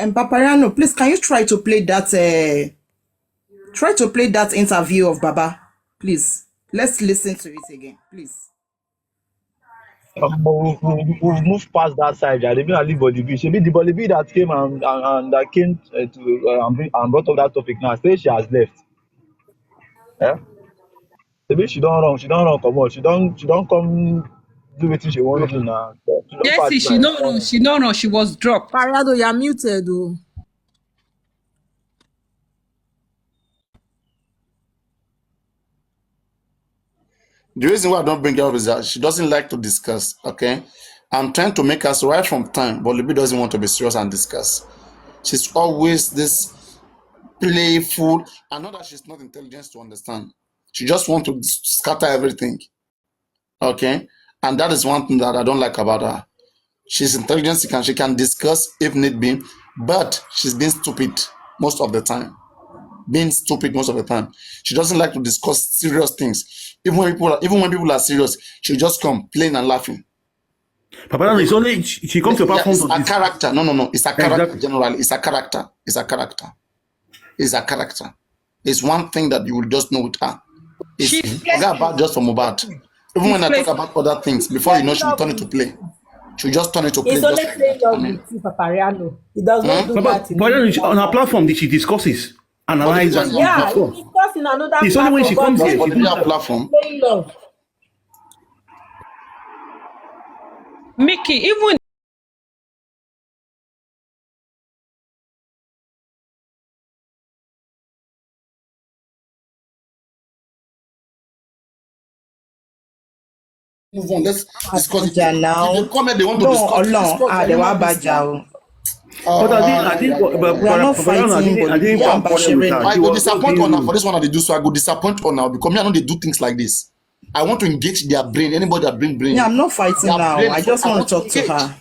And Papariano, please, can you try to play that interview of Baba? Please. Let's listen to it again, please. We've moved past that side. They been leave Bollybi. She be the Bollybi that came and that came and brought up that topic now. Say she has left. Eh? Maybe she don't run. She don't run. Come on. She don't come do wetin she want to do now. She don't Yes, pass she by. no run. She no run. She was dropped. Papariano, you're muted. Oh. The reason why I don't bring her up is that she doesn't like to discuss. Okay, I'm trying to make us right from time, but Libby doesn't want to be serious and discuss. She's always this playful, and not that she's not intelligent to understand. She just wants to scatter everything. Okay, and that is one thing that I don't like about her. She's intelligent. She can discuss if need be, but she's being stupid most of the time. She doesn't like to discuss serious things. Even when people are serious, she just come playing and laughing. Papariano is only she comes to a platform it's a character. No. It's a character. Exactly. Generally, it's a character. It's one thing that you will just know with her. Forget about just for Mohbad. Even when I talk about other things, before you know, she'll turn it to play. She'll just turn it to play. It's only playing love with you, Papariano. He does not do that. But on her platform, she discusses, analyzes. Yeah, he discusses in another platform. It's only when she comes here. She does platform. Playing love. Mickey, even Move on. Let's discuss it now. The comment they want to discuss. They were bad. But I think we are not fighting. I go disappoint on her for this one. They do so. I go disappoint on her because me, I know they do things like this. I want to engage their brain. Anybody that bring brain. Yeah, I'm not fighting now. I just want to talk to her.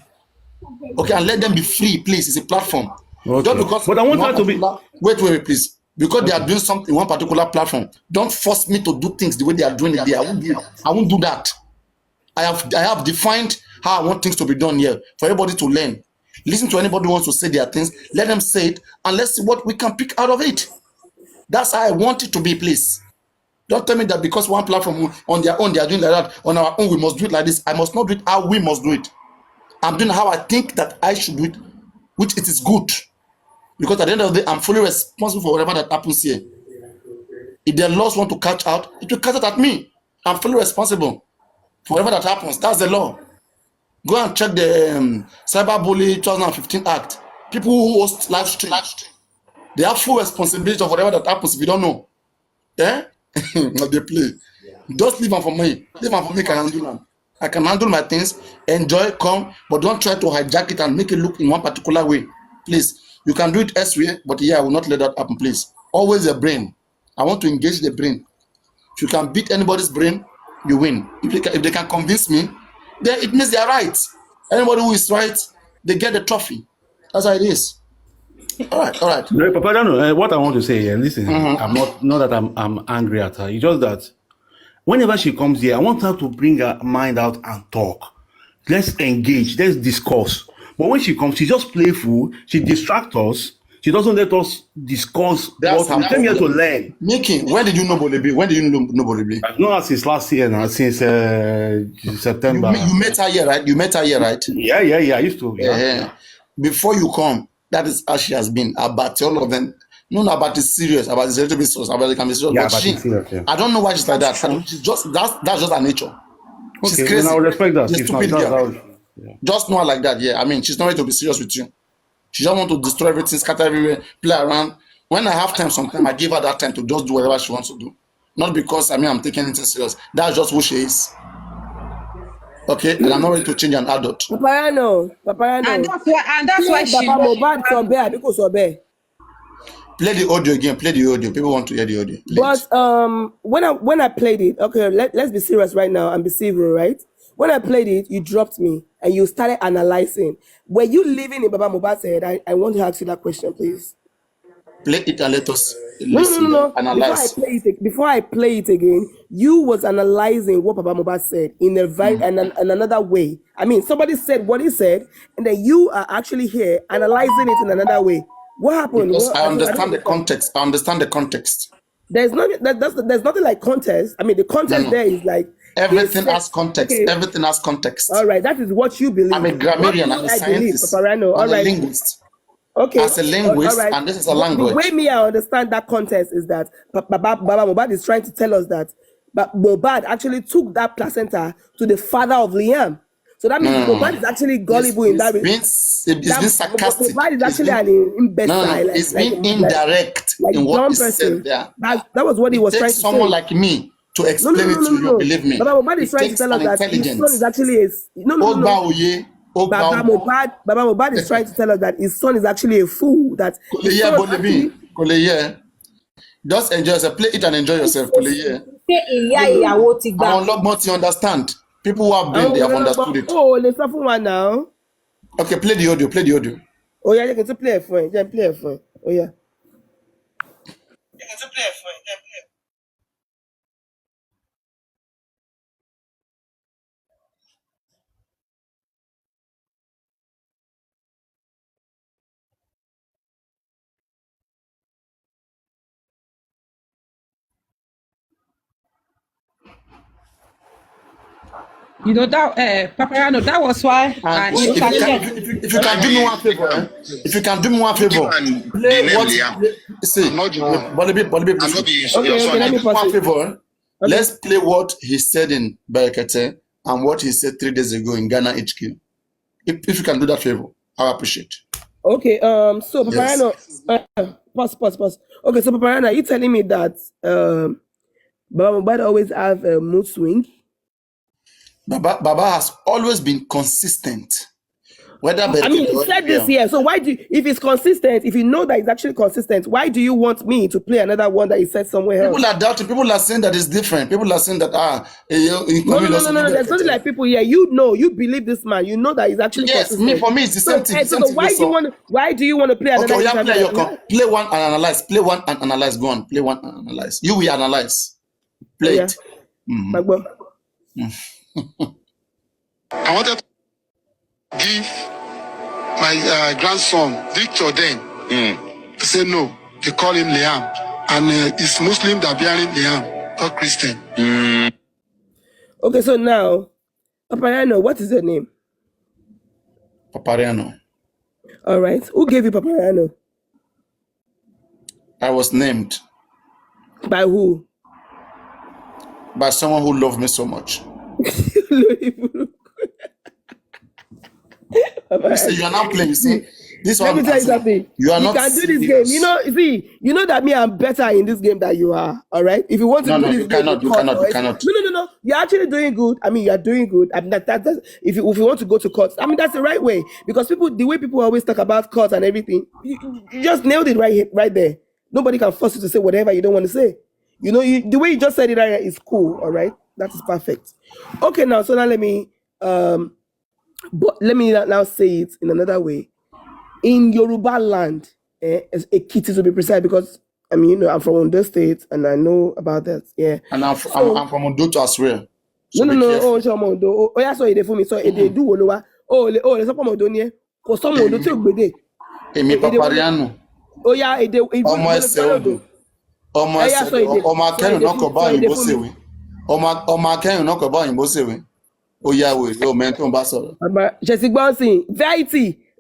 Okay, and let them be free, please. It's a platform. Okay. Just because. But I want her to be. Wait, please. Because they are doing something in one particular platform, don't force me to do things the way they are doing it there. I won't do that. I have defined how I want things to be done here for everybody to learn. Listen to anybody who wants to say their things, let them say it, and let's see what we can pick out of it. That's how I want it to be, please. Don't tell me that because one platform on their own, they are doing like that. On our own, we must do it like this. I must not do it how we must do it. I'm doing how I think that I should do it, which it is good. Because at the end of the day, I'm fully responsible for whatever that happens here. If their laws want to catch out, it will catch out at me. I'm fully responsible for whatever that happens. That's the law. Go and check the Cyberbully 2015 Act. People who host live stream, they have full responsibility of whatever that happens if you don't know. Eh? They play. Just leave them for me. Leave them for me, I can handle them. I can handle my things, enjoy, come, but don't try to hijack it and make it look in one particular way. Please. You can do it elsewhere, but yeah, I will not let that happen, please. Always the brain. I want to engage the brain. If you can beat anybody's brain, you win. If they can convince me, then it means they are right. Anybody who is right, they get the trophy. That's how it is. All right. No, Papariano, what I want to say, and listen, I'm not that I'm angry at her. It's just that whenever she comes here, I want her to bring her mind out and talk. Let's engage. Let's discuss. But when she comes, she's just playful. She distracts us. She doesn't let us discuss what we came here to learn. Mickey, when did you know Bollybi? When did you know Bollybi? I've known her since last year now, since September. You met her here, right? Yeah. I used to. Yeah. Before you come, that is how she has been. About all of them. No, about is serious. About is a little bit serious. About it can be serious. Yeah, but she, serious, yeah. I don't know why she's like that. She's just that's just her nature. She's Okay, crazy. then I will respect that. She's stupid girl. Yeah. Just know her like that. Yeah, I mean, she's not ready to be serious with you. She just want to destroy everything, scatter everywhere, play around. When I have time, sometimes I give her that time to just do whatever she wants to do. Not because I'm taking anything serious. That's just who she is. Okay, and I'm not ready to change an adult. Papariano. And that's why she Mohbad from there because of there. Play the audio again. Play the audio. People want to hear the audio. Please. But when I played it, okay, let's be serious right now and be civil, right? When I played it, you dropped me and you started analyzing. Were you living in Baba Mohbad's head? I want to ask you that question, please. Play it and let us No, listen, no. analyze. Before I play it again, you was analyzing what Papa Mohbad said in a and another way. I mean, somebody said what he said, and then you are actually here analyzing it in another way. What happened? Because I don't understand the understand. context. I understand the context. There's nothing like contest. I mean, the contest No. there is like Everything set- has context. okay. Everything has context. All right, that is what you believe. I'm a grammarian. What I'm a I believe, scientist. Paparano. All I'm a right. linguist. Okay. As a linguist, all right. and this is a The language. way me I understand that context is that Baba Mohbad is trying to tell us that Mohbad actually took that placenta to the father of Liam. So that means Mohbad is actually gullible in that way. It's been sarcastic. Mohbad is actually an imbecile. It's been indirect in what he said there. That was what he was trying to say. Someone like me to explain it to you, believe me. Baba Mohbad is trying to tell us that his son is actually Baba Mohbad is trying to tell us that his son is actually a fool. That his son actually, just enjoy yourself. Play it and enjoy yourself. You understand. People who have been, they have understood it. Oh, let's have one now. Okay, play the audio. Play the audio. Oh yeah, you can play it for him. You can play it for him. Oh yeah. You know that Papariano, that was why I If you can do me one favor, play what. See, Bollybi, please. Let me One favor. Let's play what he said in Berekete and what he said 3 days ago in Ghana HQ. If you can do that favor, I'll appreciate. Okay. So Papariano, pause. Okay, so Papariano, are you telling me that Baba Mohbad always have a mood swing? Baba has always been consistent. He said this here. So why if it's consistent, if you know that it's actually consistent, why do you want me to play another one that he said somewhere else? People are doubting. People are saying that it's different. People are saying that no. There's nothing like people here. You believe this man. You know that he's actually consistent. For me, it's the same thing. So why do you want to play another? Okay, play one and analyze. Play one and analyze. Go on. Play one and analyze. You will analyze. Play it. I wanted to give my grandson Victor then. Say no. They call him Liam. And it's Muslim that bearing Liam, not Christian. Okay, so now, Papariano, what is your name? Papariano. All right. Who gave you Papariano? I was named. By who? By someone who loved me so much. See, you are not playing. You see, this Let one. me tell you something. You are you not. Can do this game. You know that me, I'm better in this game than you are. All right. If you want to do this game, you cannot. No. You're actually doing good. I mean, you're doing good. I mean, that's if you want to go to court, I mean, that's the right way, because the way people always talk about court and everything, you just nailed it right there. Nobody can force you to say whatever you don't want to say. You know, the way you just said it right is cool. All right, that is perfect. Okay, now let me now say it in another way. In Yoruba land, Ekiti to be precise, because I mean, I'm from Ondo State and I know about that. Yeah, and I'm from Ondo as well. So no. Oh, so Ondo. Oh, yeah. So they for me. So they do Olowa. Oh, let's talk about Ondo here. Cause some Ondo too good. Emi Papariano. Oh yeah, they. Ọmọ ẹsẹ̀ odò. Ọmọ akẹ́yìn náà kọ̀ bá òyìnbó ṣèwé. Ọmọ akẹ́yìn náà kọ̀ bá òyìnbó ṣèwé. Ó yá wèrè ó mẹ́rin tó ń bá sọ̀rọ̀. Jesse Bonsin,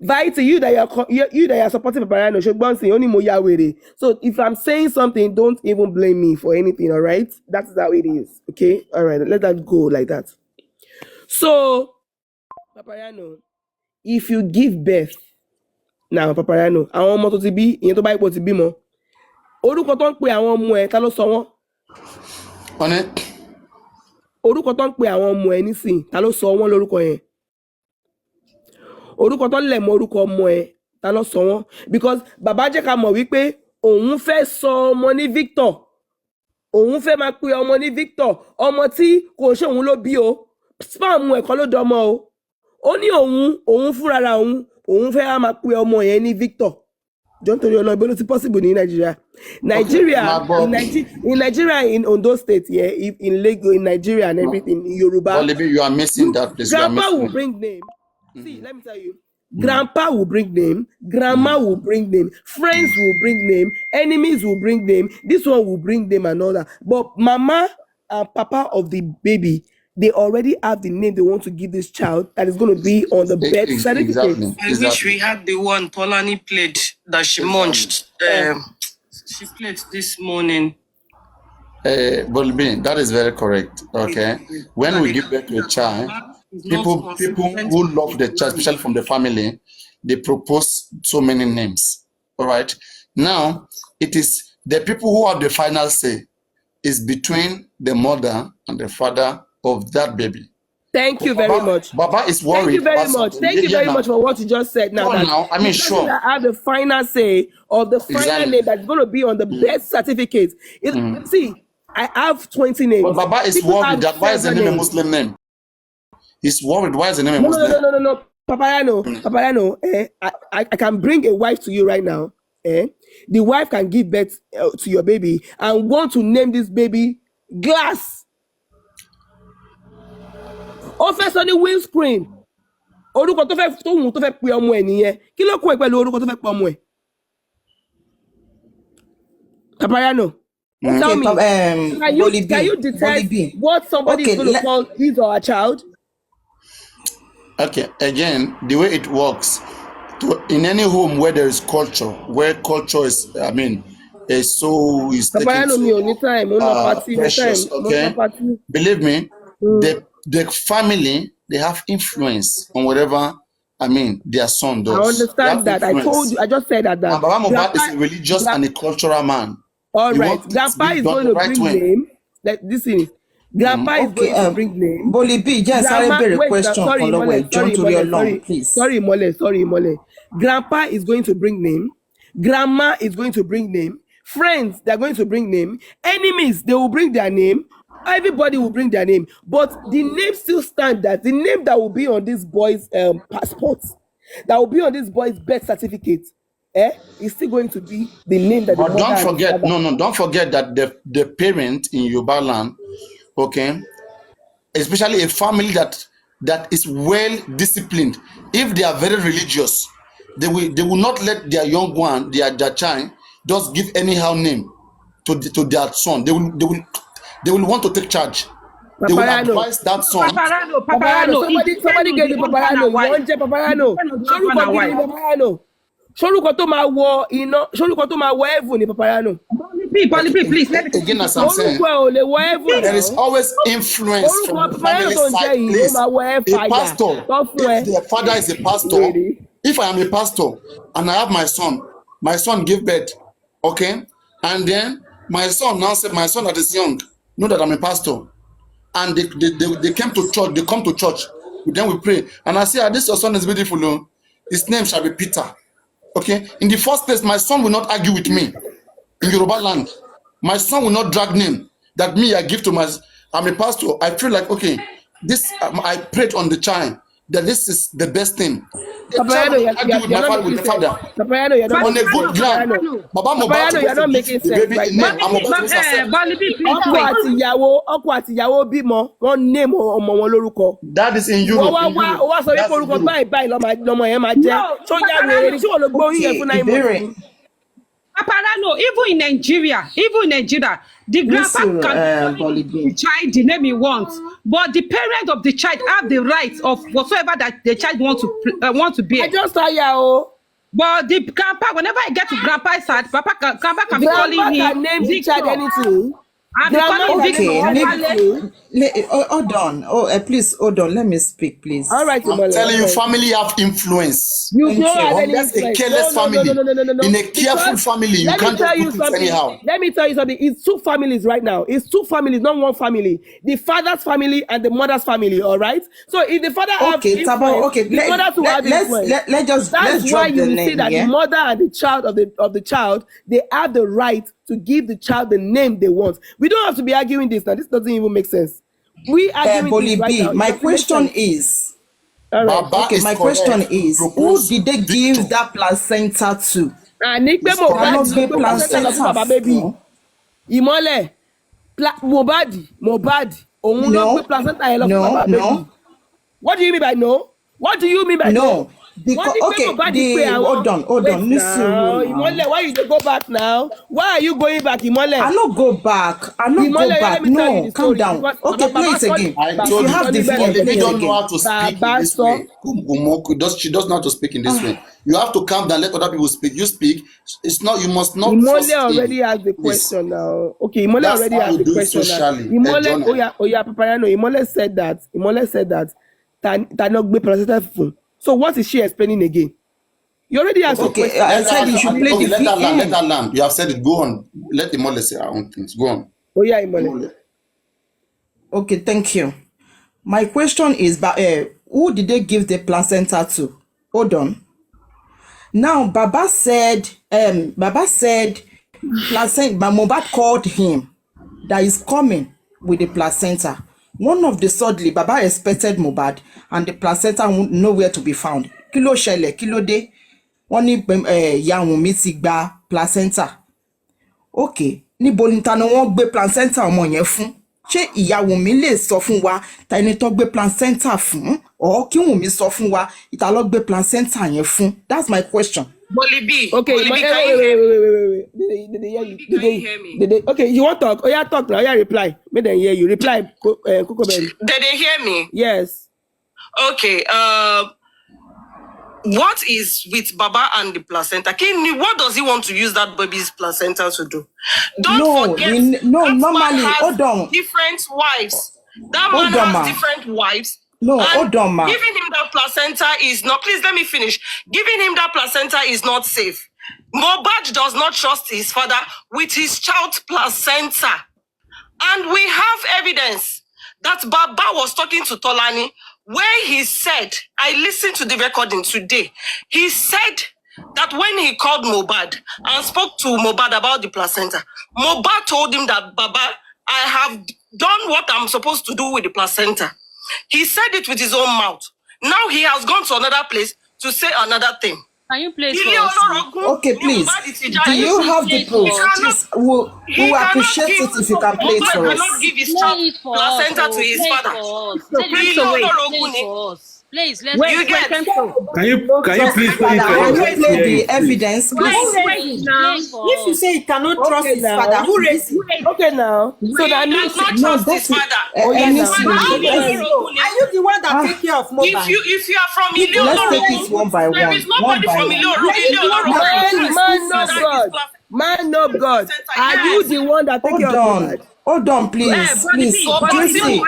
Vaiti, you that are supporting Papariano, Jesse Bonsin, only mo ya wèrè. So if I'm saying something, don't even blame me for anything. All right, that's how it is. Okay, all right, let that go like that. So Papariano, if you give birth now, Papariano, àwọn ọmọ tó ti bí, ìyẹn tó bá ipò ti bímọ, orúkọ tó ń pe àwọn ọmọ ẹ̀ ta ló sọ wọ́n? Orúkọ tó ń pe àwọn ọmọ ẹ̀ nísìn ta ló sọ wọ́n lórúkọ yẹn? Orúkọ tó ń lẹ̀ mọ́ orúkọ ọmọ ẹ̀ ta ló sọ wọ́n? Because bàbá jẹ́ ká mọ̀ wípé òun fẹ́ sọ ọmọ ní Victor, òun fẹ́ máa pe ọmọ ní Victor, ọmọ tí kò ṣe òun ló bí o, spam ẹ̀ kọ́ ló dọmọ o. Ó ní òun fúnra òun fẹ́ máa pe ọmọ yẹn ní Victor. Don't tell you but it's possible in Nigeria. Nigeria, in Nigeria, in Ondo State, yeah, if in Lagos, in Nigeria and everything, in Yoruba. Bollybi, you are missing that place. Grandpa will bring name. See, let me tell you. Grandpa will bring name, grandma will bring name, friends will bring name, enemies will bring name, this one will bring name and all that. But mama and papa of the baby, they already have the name they want to give this child that is going to be on the birth certificate. Exactly. I wish we had the one Polani played that she munched. She played this morning. Bollybi, that is very correct. Okay. When we give birth to a child, people who love the child, especially from the family, they propose so many names. All right. Now, it is the people who have the final say is between the mother and the father of that baby. Thank you very much. Baba is worried. Thank you very much. Thank you very much for what you just said. Now, I mean, sure. I have the final say of the final name that's going to be on the birth certificate. See, I have 20 names. But Baba is worried that why is the name a Muslim name? He's worried why is the name a Muslim? No. Papariano, I can bring a wife to you right now. The wife can give birth to your baby and want to name this baby Glass. Officer on the windscreen. Orúkọ tó fẹ́ pe ọmọ ẹ̀ nìyẹn. Kí ló kún ẹ pẹ̀lú orúkọ tó fẹ́ pe ọmọ ẹ̀? Papariano. Tell me, can you detect what somebody is going to call his or her child? Okay, again, the way it works, in any home where there is culture, where culture is, I mean, is so is taken precious, okay? Believe me, the family, they have influence on whatever, I mean, their son does. I understand that. Influence. I told you, I just said that. And Baba Mohbad is a religious and a cultural man. All right, Grandpa is going to bring name. This is Grandpa is going to bring name. Bollybi, just sorry, Mole. Grandpa is going to bring name. Grandma is going to bring name. Friends, they're going to bring name. Enemies, they will bring their name. Everybody will bring their name. But the name still stands. That the name that will be on this boy's passport, that will be on this boy's birth certificate, is still going to be the name that. But don't forget that the parent in Yoruba land, okay, especially a family that is well disciplined, if they are very religious, they will not let their young one, their child, just give anyhow name to their son. They will want to take charge. They will advise that son. Papariano. Somebody get the Papariano. One J Papariano. Sorúkọ tó máa wọ iná. Sorúkọ tó máa wọ heaven ni Papariano. Bollybi, please. Again, as I'm saying, there is always influence from the family side. Please, a pastor, if their father is a pastor, if I am a pastor and I have my son give birth, okay, and then my son now said, my son that is young, know that I'm a pastor, and they came to church, they come to church, then we pray, and I say, this your son is beautiful, his name shall be Peter. Okay, in the first place, my son will not argue with me in Yoruba land. My son will not drag name that me I give to I'm a pastor. I feel like, okay, this I prayed on the child that this is the best thing. The child will argue with the father. On a good ground. Baba Mohbad, you're not making sense. That is in Europe. Papariano, even in Nigeria, the grandpa can the child the name he wants, but the parent of the child have the right of whatsoever that the child want to be. I just saw you. But the grandpa, whenever I get to grandpa's side, grandpa can be calling him name the child anything. Hold on. Please hold on. Let me speak, please. All right, I'm telling you, family have influence. You don't have any Unless a careless family, in a careful family, you can't just put it anyhow. Let me tell you something. It's two families right now. It's two families, not one family. The father's family and the mother's family. All right. So if the father has influence, the mother to have influence. That's why you see that the mother and the child of the child, they have the right to give the child the name they want. We don't have to be arguing this now. This doesn't even make sense. We arguing this right now. My question is, all right. My question is, who did they give that placenta to? Àní pé It's Mohbad Cannot correct. be ló gbé placenta lọ fún bàbá bébì. placenta. Ìmọ́lẹ̀ Mohbad òun ló gbé No, placenta yẹn lọ fún bàbá bébì. no. What do you mean by no? What do you mean by no? No, Wọ́n because ní pé okay, Mohbad the pé àwọn. hold on, Wait ní now, sùúrù now. Ìmọ́lẹ̀, why you dey go back now? Why are you going back, Ìmọ́lẹ̀? I no go back. Ìmọ́lẹ̀, let me tell you No, the calm story. down. Because Okay, Baba play it sọ again. I If told you you, have the Baba video, Bolibia play it don't know how again. to speak in Baba this sọ. way. She doesn't know how to speak in this way. You have to calm down, let other people speak. You speak. It's not. You must not force Ìmọ́lẹ̀ already has the this. question now. Okay, Ìmọ́lẹ̀ That's already how has you the do it question now. socially. Ìmọ́lẹ̀, Oya Papariano, Ìmọ́lẹ̀ said that ta no gbé placenta fún. So what is she explaining again? You already asked your Okay, question. I said you should play Okay, the let her land. Let VM. her land. You have said it. Go on. Let the mother say her own things. Go on. Oya Ìmọ́lẹ̀. Imole. Okay, thank you. My question is, who did they give the placenta to? Hold on. Now, Baba said, placenta. Mohbad called him that is coming with the placenta. One of the thirdly, Baba expected Mohbad, and the placenta nowhere to be found. Kí ló ṣẹlẹ̀, kí ló dé? Wọ́n ní ìyá Wùnmí ti gba placenta. Okay, níbo ni ta ni wọ́n gbé placenta ọmọ yẹn fún? Ṣé ìyá Wùnmí lè sọ fún wa ta ẹni tó gbé placenta fún? Or kí Wùnmí sọ fún wa ìta ló gbé placenta yẹn fún? That's my question. Bolibia. Okay, Bolibia, can you hear me? wait. Did they hear you? Can you hear me? Okay, you want talk? Oya talk now. Oya reply. Make them hear you. Reply, Kokobeli. Did they hear me? Yes. Okay. What is with Baba and the placenta? What does he want to use that baby's placenta to do? Don't forget. That normally, man has hold on. different wives. That Hold man on, has ma. different wives. No, And hold on, ma. Giving him that placenta is not. Please let me finish. Giving him that placenta is not safe. Mohbad does not trust his father with his child's placenta. And we have evidence that Baba was talking to Tolani where he said, I listened to the recording today. He said that when he called Mohbad and spoke to Mohbad about the placenta, Mohbad told him that, Baba, I have done what I'm supposed to do with the placenta. He said it with his own mouth. Now he has gone to another place to say another thing. Can you play it for us? Okay, please. Do you have the proof? Please, we'll appreciate it if you can play it for Mohbad us. cannot give his Play it for us. placenta to his Play it father. for us. So, Tell please, him so wait. to play it for us. Please, let's Wait, You get- wait, Kenzo. Can you please play it for Can us? you Let's play hear the it, please. evidence, Wait, please? wait now. Play it for If you us. say he cannot trust Okay his now. father, who raised him? Okay now. So He that does means not No, trust that's his father. any now. single. How Let's- did you? Are you the one that take care of Mohbad? If you are from Let's take it one by there one. is nobody One by from one. Man of God. Man of God. Are you the one that take Hold care of on. Mohbad? Hold on, please. Please. Juicy.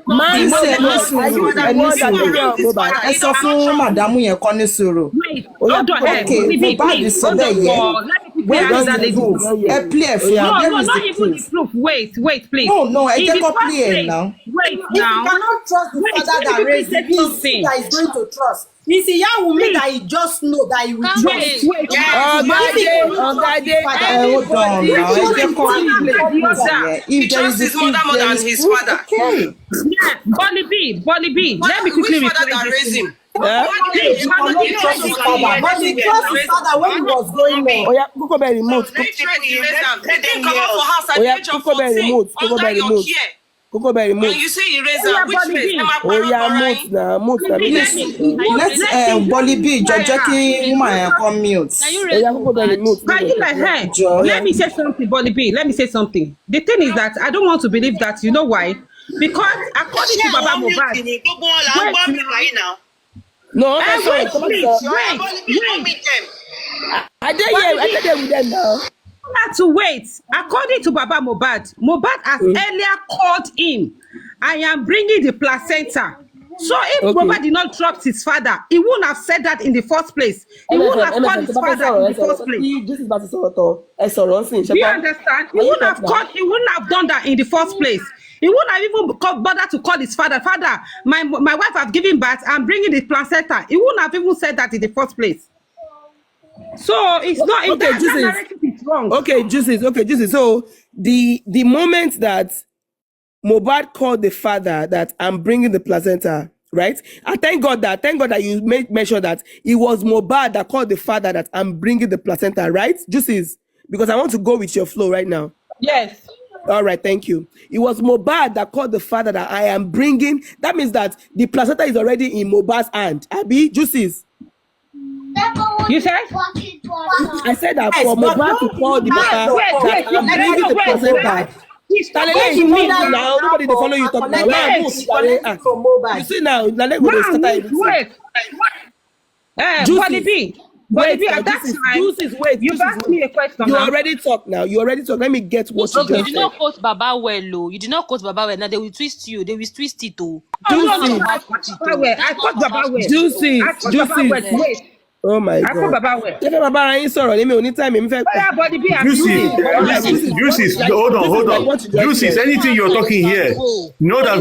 Man Please, of say God. Are you the one that take care of Mohbad? ẹ sọ fún màdámù yẹn kọ́ ní sùúrù. Wait, Oh, yeah, hold on. okay, Mohbad Please, is hold there, on. yeah. Let me Where quickly is answer the this. proof? Ẹ play ẹ fún No, wa. Where no, is not the even proof? the proof. Wait, please. No, ẹ In jẹ́ the kó first play ẹ̀ place, now. wait If you now. cannot trust the Wait, father let me that quickly raised him, say he's something. that is going to trust. It's Yahweh that he just know that he will Come trust. wait. Wait, Ọ̀gádé, Hold on now. Ẹ jẹ́ kó One after the proof other. yẹn. He If there trusts is his mother more there than is his proof, father. okay. Yeah, Bolibia. Let me quickly Which father reply that this. raised him? Please, He cannot trust his father, but he trusts his father when he was going on. Oya, Kokobeli remote. They tried to raise him. They didn't come out for house at Oya, the age of Kokobeli 14 remote. under Kokobeli your remote. care. Kokobeli And remote. you say he raised Oya, her. Which Bolibia. race? Emma Oya, Paraparai. mute now. Mute now. Please, Let's Bolibia jẹ́ kí woman yẹn come mute. Can you raise Oya, Kokobeli Mohbad? mute. Can you let her? Joy. Let me say something, Bolibia. Let me say something. The thing is that I don't want to believe that. You know why? Because according to Baba Mohbad, wait now. No, that's Wait, all. please, wait. I did here with them now. You have to wait. According to Baba Mohbad, Mohbad has earlier called him. I am bringing the placenta. So if Mohbad did not trust his father, he wouldn't have said that in the first place. He wouldn't have called his father in the first place. This is about to sort. Do you understand? He wouldn't have called. He wouldn't have done that in the first place. He wouldn't have even bothered to call his father. Father, my wife has given birth. I'm bringing the placenta. He wouldn't have even said that in the first place. So it's not. Okay, That narrative is wrong. Okay, Jesus. So the moment that Mohbad called the father that I'm bringing the placenta, right? And thank God that you made mention that it was Mohbad that called the father that I'm bringing the placenta, right? Juices, because I want to go with your flow right now. Yes. All right, thank you. It was Mohbad that called the father that I am bringing. That means that the placenta is already in Mohbad's hand. Abi, Juices. You said? I said that for Mohbad to call the father that I'm bringing the placenta. Now nobody they follow you talk now. You see now, Bollybi, at that time, you asked me a question. You already talk now. You already talk. Let me get what you just said. You did not quote Baba well, oh. You did not quote Baba well. Now they will twist you. They will twist it, oh. I quote Baba well. Juicy. Wait. Oh my God. I quote Baba well. Baba ain't sorry. Let me only time him. Juices. Hold on. Juices. Anything you're talking here, know that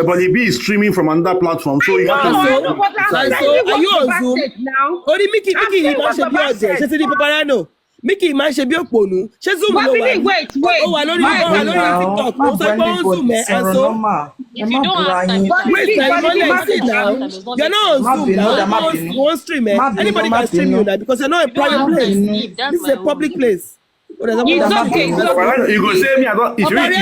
Bollybi is streaming from another platform, so you have to. Are you on Zoom now? Only Mickey, Papariano. Mickey, man, she be oponu. She Zoom no one. Wait. Oh, I know TikTok. No, so go on Zoom, and so. If you don't have time, Wait, you're not on Zoom now. Go on stream, man. Anybody can stream you now because you're not a private place. This is a public place. It's okay. You go say me, I don't. It's really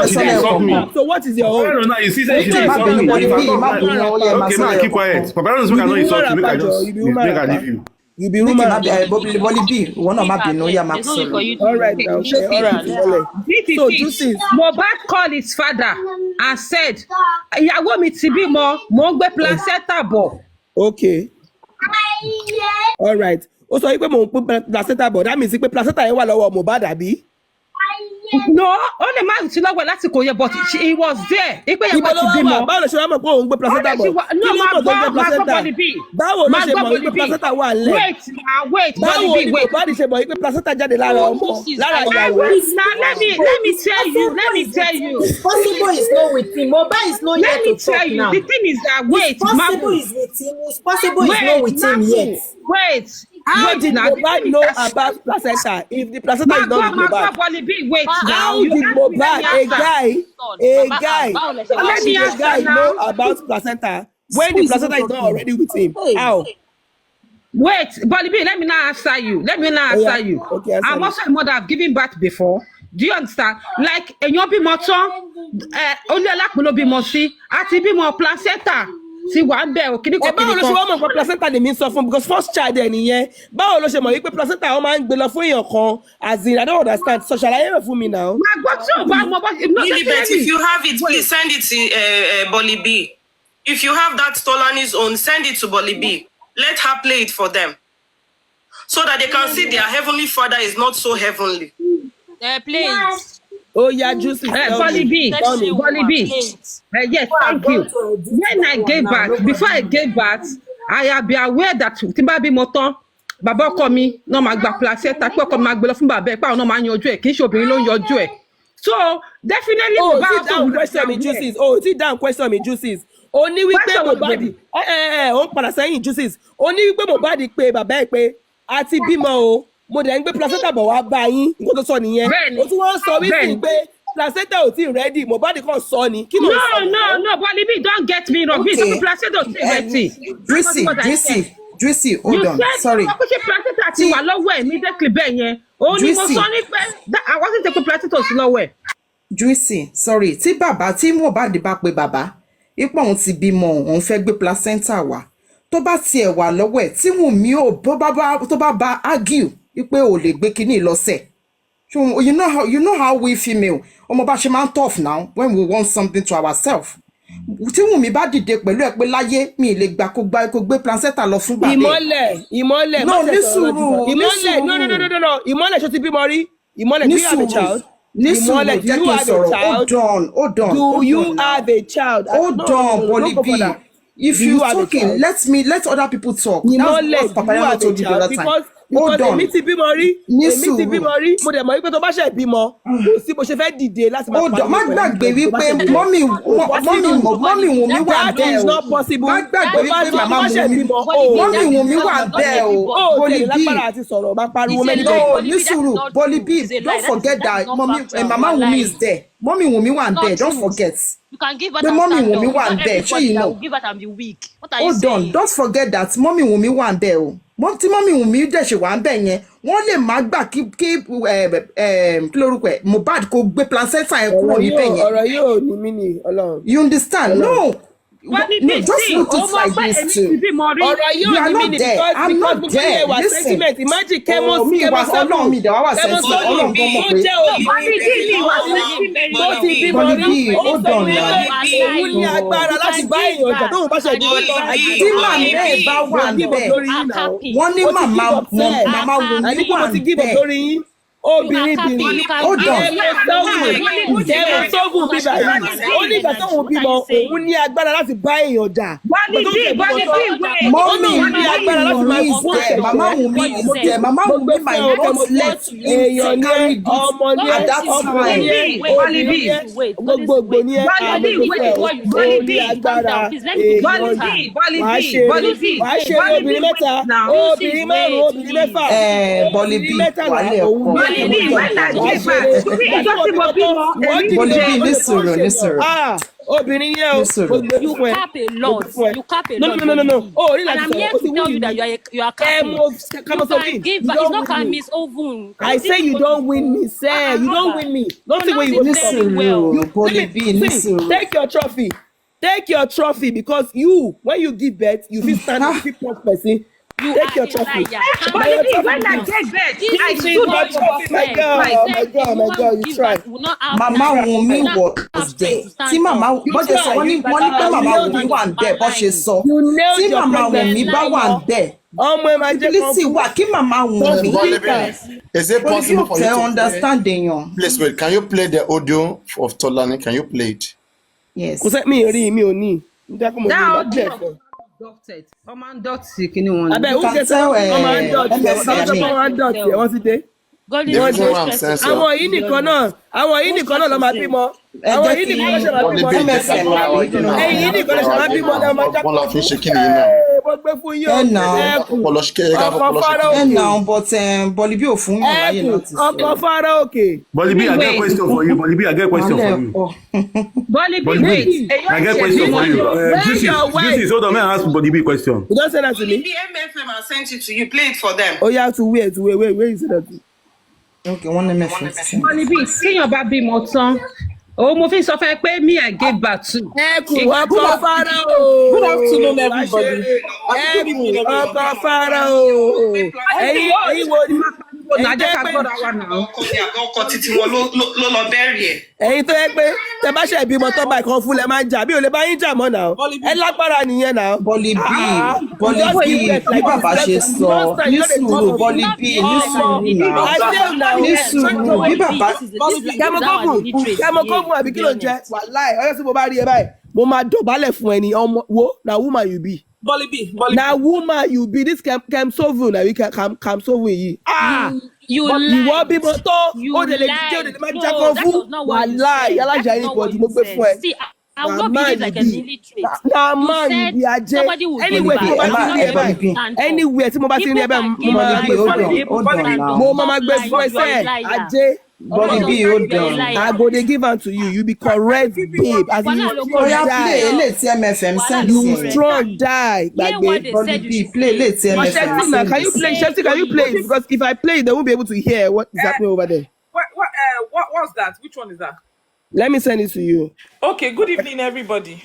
she insult me. So what is your own? You see, say she insult me. Okay, man, keep quiet. Papa don't speak. I know insult me. Make I leave you. You be rumor. Bollybi, one of my Pinoya Maxwell. All right now. All right. So Juicy, Mohbad called his father and said, "Ìyàwó mi ti bímọ, mo ń gbé placenta bọ̀." Okay. All right. Ó sọ pé mo ń gbé placenta bọ̀. That means pé placenta yẹn wà lọ́wọ́ Mohbad àbí? No, only man ti lọ́wọ́ láti kò yẹ, but he was there. Ipe yẹn wá ti bímọ. Báwo ló ṣe wá mọ̀ pé òun gbé placenta bọ̀? No, máa gbọ́ Bollybi. Báwo ló ṣe mọ̀ wípé placenta wà lẹ̀? Wait, báwo ni Mohbad ṣe mọ̀ wípé placenta jáde lára ọmọ lára ìyàwó? Now let me tell you. It's possible it's not with him. Mohbad is not yet to talk now. The thing is that it's possible it's with him. It's possible it's not with him yet. Wait. How did Mohbad know about placenta if the placenta is not with Mohbad? How did Mohbad, a guy know about placenta when the placenta is not already with him? How? Wait, Bollybi, let me now answer you. Okay, I'm also a mother. I've given birth before. Do you understand? Like, èèyàn bímọ tán, only alápò ló bímọ sí, àti bímọ placenta. See one bẹ́ẹ̀ o, kìíní kan. Báwo ló ṣe wọ́n mọ̀ pé placenta lè mi sọ fún because first child ẹ̀ nìyẹn. Báwo ló ṣe mọ̀ wípé placenta wọ́n máa ń gbé lọ fún èèyàn kan as in I don't understand. So ṣàlàyé rẹ̀ fún mi now. If you have it, please send it to Bollybi. If you have that Tolani's own, send it to Bollybi. Let her play it for them. So that they can see their heavenly father is not so heavenly. Please. Oh yeah, Juicy. Bollybi. Yes, thank you. When I gave birth, before I gave birth, I have been aware that Timba bí mo tán, bàbá ọkọ mi náà máa gba placenta, pé ọkọ mi máa gbé lọ fún bàbá ẹ̀, pé àwọn náà máa yanjú ẹ̀, kì í ṣe obìnrin ló ń yanjú ẹ̀. So definitely. Sit down, question me, Juices. Only wípé Mohbad ó ń padà sẹ́yìn Juices. Only wípé Mohbad pé bàbá ẹ̀ pé àti bímọ o. Mo dẹ̀ ń gbé placenta bọ̀ wá bá yín nǹkan tó sọ nìyẹn. O tún wọ́n sọ wípé pé placenta ò tí ready Mohbad kan sọ ni. No, Bollybi, don't get me wrong. Please, placenta ò tí ready. Juicy, hold on. Sorry. Placenta ti wà lọ́wọ́ ẹ̀ immediately bẹ́ẹ̀ yẹn. Ó ní mo sọ ní pé àwọn sì ti pé placenta ò sí lọ́wọ́ ẹ̀. Juicy, sorry. Tí Mohbad bá pe bàbá, ipò òun ti bímọ, òun fẹ́ gbé placenta wá. Tó bá tiẹ̀ wà lọ́wọ́ ẹ̀, tí Wùnmí tó bá bá argue wípé ò lè gbé kinní lọ́sẹ̀. You know how we female, ọmọ bá ṣe máa ń tough now when we want something to ourselves. Tí Wùnmí bá dìde pẹ̀lú ẹ̀ pé láyé mi lè gbà kó gbé placenta lọ fún bàbá. Ìmọ́lẹ̀. No, ní sùúrù. No. Ìmọ́lẹ̀ ṣó ti bímọ rí? Ìmọ́lẹ̀, do you have a child? Ìmọ́lẹ̀, do you have a child? Hold on. Do you have a child? Hold on, Bollybi. If you talking, let other people talk. Ìmọ́lẹ̀, do you have a child? Because hold on. Èmi ti bímọ rí. Mo dẹ̀ mọ̀ wípé tó bá ṣe bímọ, kò sí bó ṣe fẹ́ dìde láti máa pariwo. Má gbàgbé wípé mọ́mì Wùnmí wà bẹ́ẹ̀ o. That is not possible. Má gbàgbé wípé màmá mọ́mì Wùnmí wà bẹ́ẹ̀ o. Bollibi. No, ní sùúrù. Bollibi, don't forget that mama Wùnmí is there. Mommy Wùnmí wà there. Don't forget. You can give her the mommy Wùnmí wà there. Sure you know. Give her and be weak. What are you Hold saying? on, don't forget that mommy Wùnmí wà there o. Tí mommy Wùnmí dẹ̀ ṣe wà bẹ́ẹ̀ yẹn, wọ́n lè má gbà kí kí lórúkọ ẹ̀ Mohbad kó gbé placenta ẹ̀ kúrò níbẹ̀ yẹn. Ọ̀rọ̀ yóò ní mí ni Ọlọ́run. You understand? No. No, just look it like this too. Ọ̀rọ̀ yóò ní mí ni I'm not there. Listen. Imagine kemo mi wà Ọlọ́run mi dẹ̀ wá wà sẹ́ńtì Ọlọ́run gan mọ̀ pé. Bollibi, hold on now. Òun ní agbára láti bá èèyàn jà tóun bá ṣe ìdílé tó tí màmá ẹ̀ bá wà bẹ́ẹ̀ wọ́n ní màmá Wùnmí wà bẹ́ẹ̀. Obìnrin hold on. Jẹ́wọ́ sóògùn bíbá yìí. Ó ní ìgbà tóun bímọ, òun ní agbára láti bá èèyàn jà. Mọ́mí ní agbára láti máa fún ẹ̀. Màmá Wùnmí is there. Màmá Wùnmí might not let èèyàn ní ọmọ ní ọkùnrin ní obìnrin gbogbogbò ní ó ní agbára èèyàn wàá ṣe obìnrin mẹ́ta obìnrin márùn-ún obìnrin mẹ́fà Bollibi mẹ́tàlá òun ní Bollibi ní sùúrù. Obìnrin yẹn o you cap a lot. You cap a lot. No. Oh, really? And I'm here to tell you that you are capping. You can give, but it's not can miss Ovun. I say you don't win me, sir. You don't win me. Nothing when you very well. Take your trophy. Take your trophy because when you give birth, you feel stand up, you feel person. You take your trophy. Bollibi, when I get birth, I stood up for my God, you try. Mama Wùnmí was there. Tí màmá bọ́dẹ̀ sọ wọ́n ní pé màmá Wùnmí wà ń bẹ̀ bọ́ ṣe sọ. Tí màmá Wùnmí bá wà ń bẹ̀. Ọmọ ẹ̀ máa jẹ́ Bílísì wà kí màmá Wùnmí. Is it possible for you to understand èèyàn? Please wait, can you play the audio of Tolani? Can you play it? Yes. Kò sẹ́ mi rí mi ò ní. Doctor, ọmọ ń dọ̀tí kíní wọn. Abẹ́ ó ṣe sẹ́ ọmọ ń dọ̀tí ẹ̀ wọ́n ti dé. Àwọn yìí nìkan náà lọ máa bímọ. Àwọn yìí nìkan náà ṣe máa bímọ. Ẹ̀yin yìí nìkan náà ṣe máa bímọ náà máa jákòó. Wọ́n lọ fi ṣe kí nìyí náà. Mo gbé fún yín o. But Bollibi ò fún yín láyé láti sọ. Ọkọ̀ fara òkè. Bollibi, I get a question for you. Bollibi, I get a question for you. Bollibi, wait. I get a question for you. This is hold on, may I ask Bollibi a question? You don't say that to me. The MFM has sent it to you. Play it for them. Oh, you have to wait. Where is it at? Okay, one MFM. Bollibi, kéèyàn bá bímọ tán. Mo fi sọ fẹ́ pé me I gave birth to. Ọkọ̀ fara o. Good afternoon, everybody. Ọkọ̀ fara o. Ẹ̀yin wo ni? Nàjẹ́ ká gbọ́dọ̀ wà náà. Ọkọ títí wọn ló lọ bẹ́ẹ̀rì ẹ̀. Ẹ̀yin tó yẹ pé tẹ bá ṣe ìbímọ tó bá ìkan fún lẹ máa ń jà bí ò lè bá yín jà mọ́ náà. Ẹ lágbára nìyẹn náà. Bollibi bí bàbá ṣe sọ ní sùúrù Bollibi ní sùúrù náà ní sùúrù bí bàbá. Kẹ́mọ́kọ́gùn àbí kí ló ń jẹ? Wàláì ọjọ́ tí mo bá rí ẹ báyìí mo máa dọ̀bálẹ̀ fún ẹni ọmọ wo na woman you be. Bollibi. Na woman you be this Kemsovu na we Kemsovu yìí. Ìwọ bímọ tó ó lè jẹ́ òde máa jákọ́ fún wàláì alájà yìí pọ̀ tí mo gbé fún ẹ. I will not behave like an illiterate. Na man you be ajé. Anywhere tí mo bá ti rí ẹ bẹ́ẹ̀ mo máa gbé fún ẹ sẹ́ẹ̀ ajé. Bollibi, hold on. I go dey give am to you. You be correct babe. As you strong die. Play tí MFM send you strong die. Bollibi, play tí MFM send. Can you play? Shefty, can you play it? Because if I play it, they won't be able to hear what is happening over there. What's that? Which one is that? Let me send it to you. Okay. Good evening, everybody.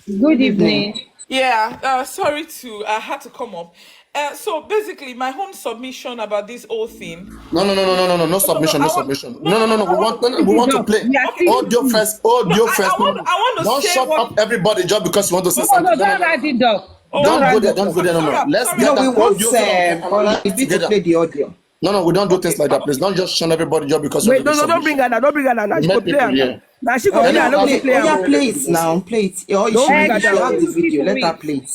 Good evening. Yeah. Sorry I had to come up. So basically, my own submission about this whole thing. No submission. We want to play. Audio first. I want to don't say shut up everybody just because you want to say something. Don't write it down. Don't go there. No. Let's get we that want audio to play the audio. No, we don't do things like that, please. Don't just shun everybody just because. Wait, don't bring her now. Don't bring her now. She go play her. Now she go play her. Don't play her. Play it now. Play it. Or you should have the video. Let her play it.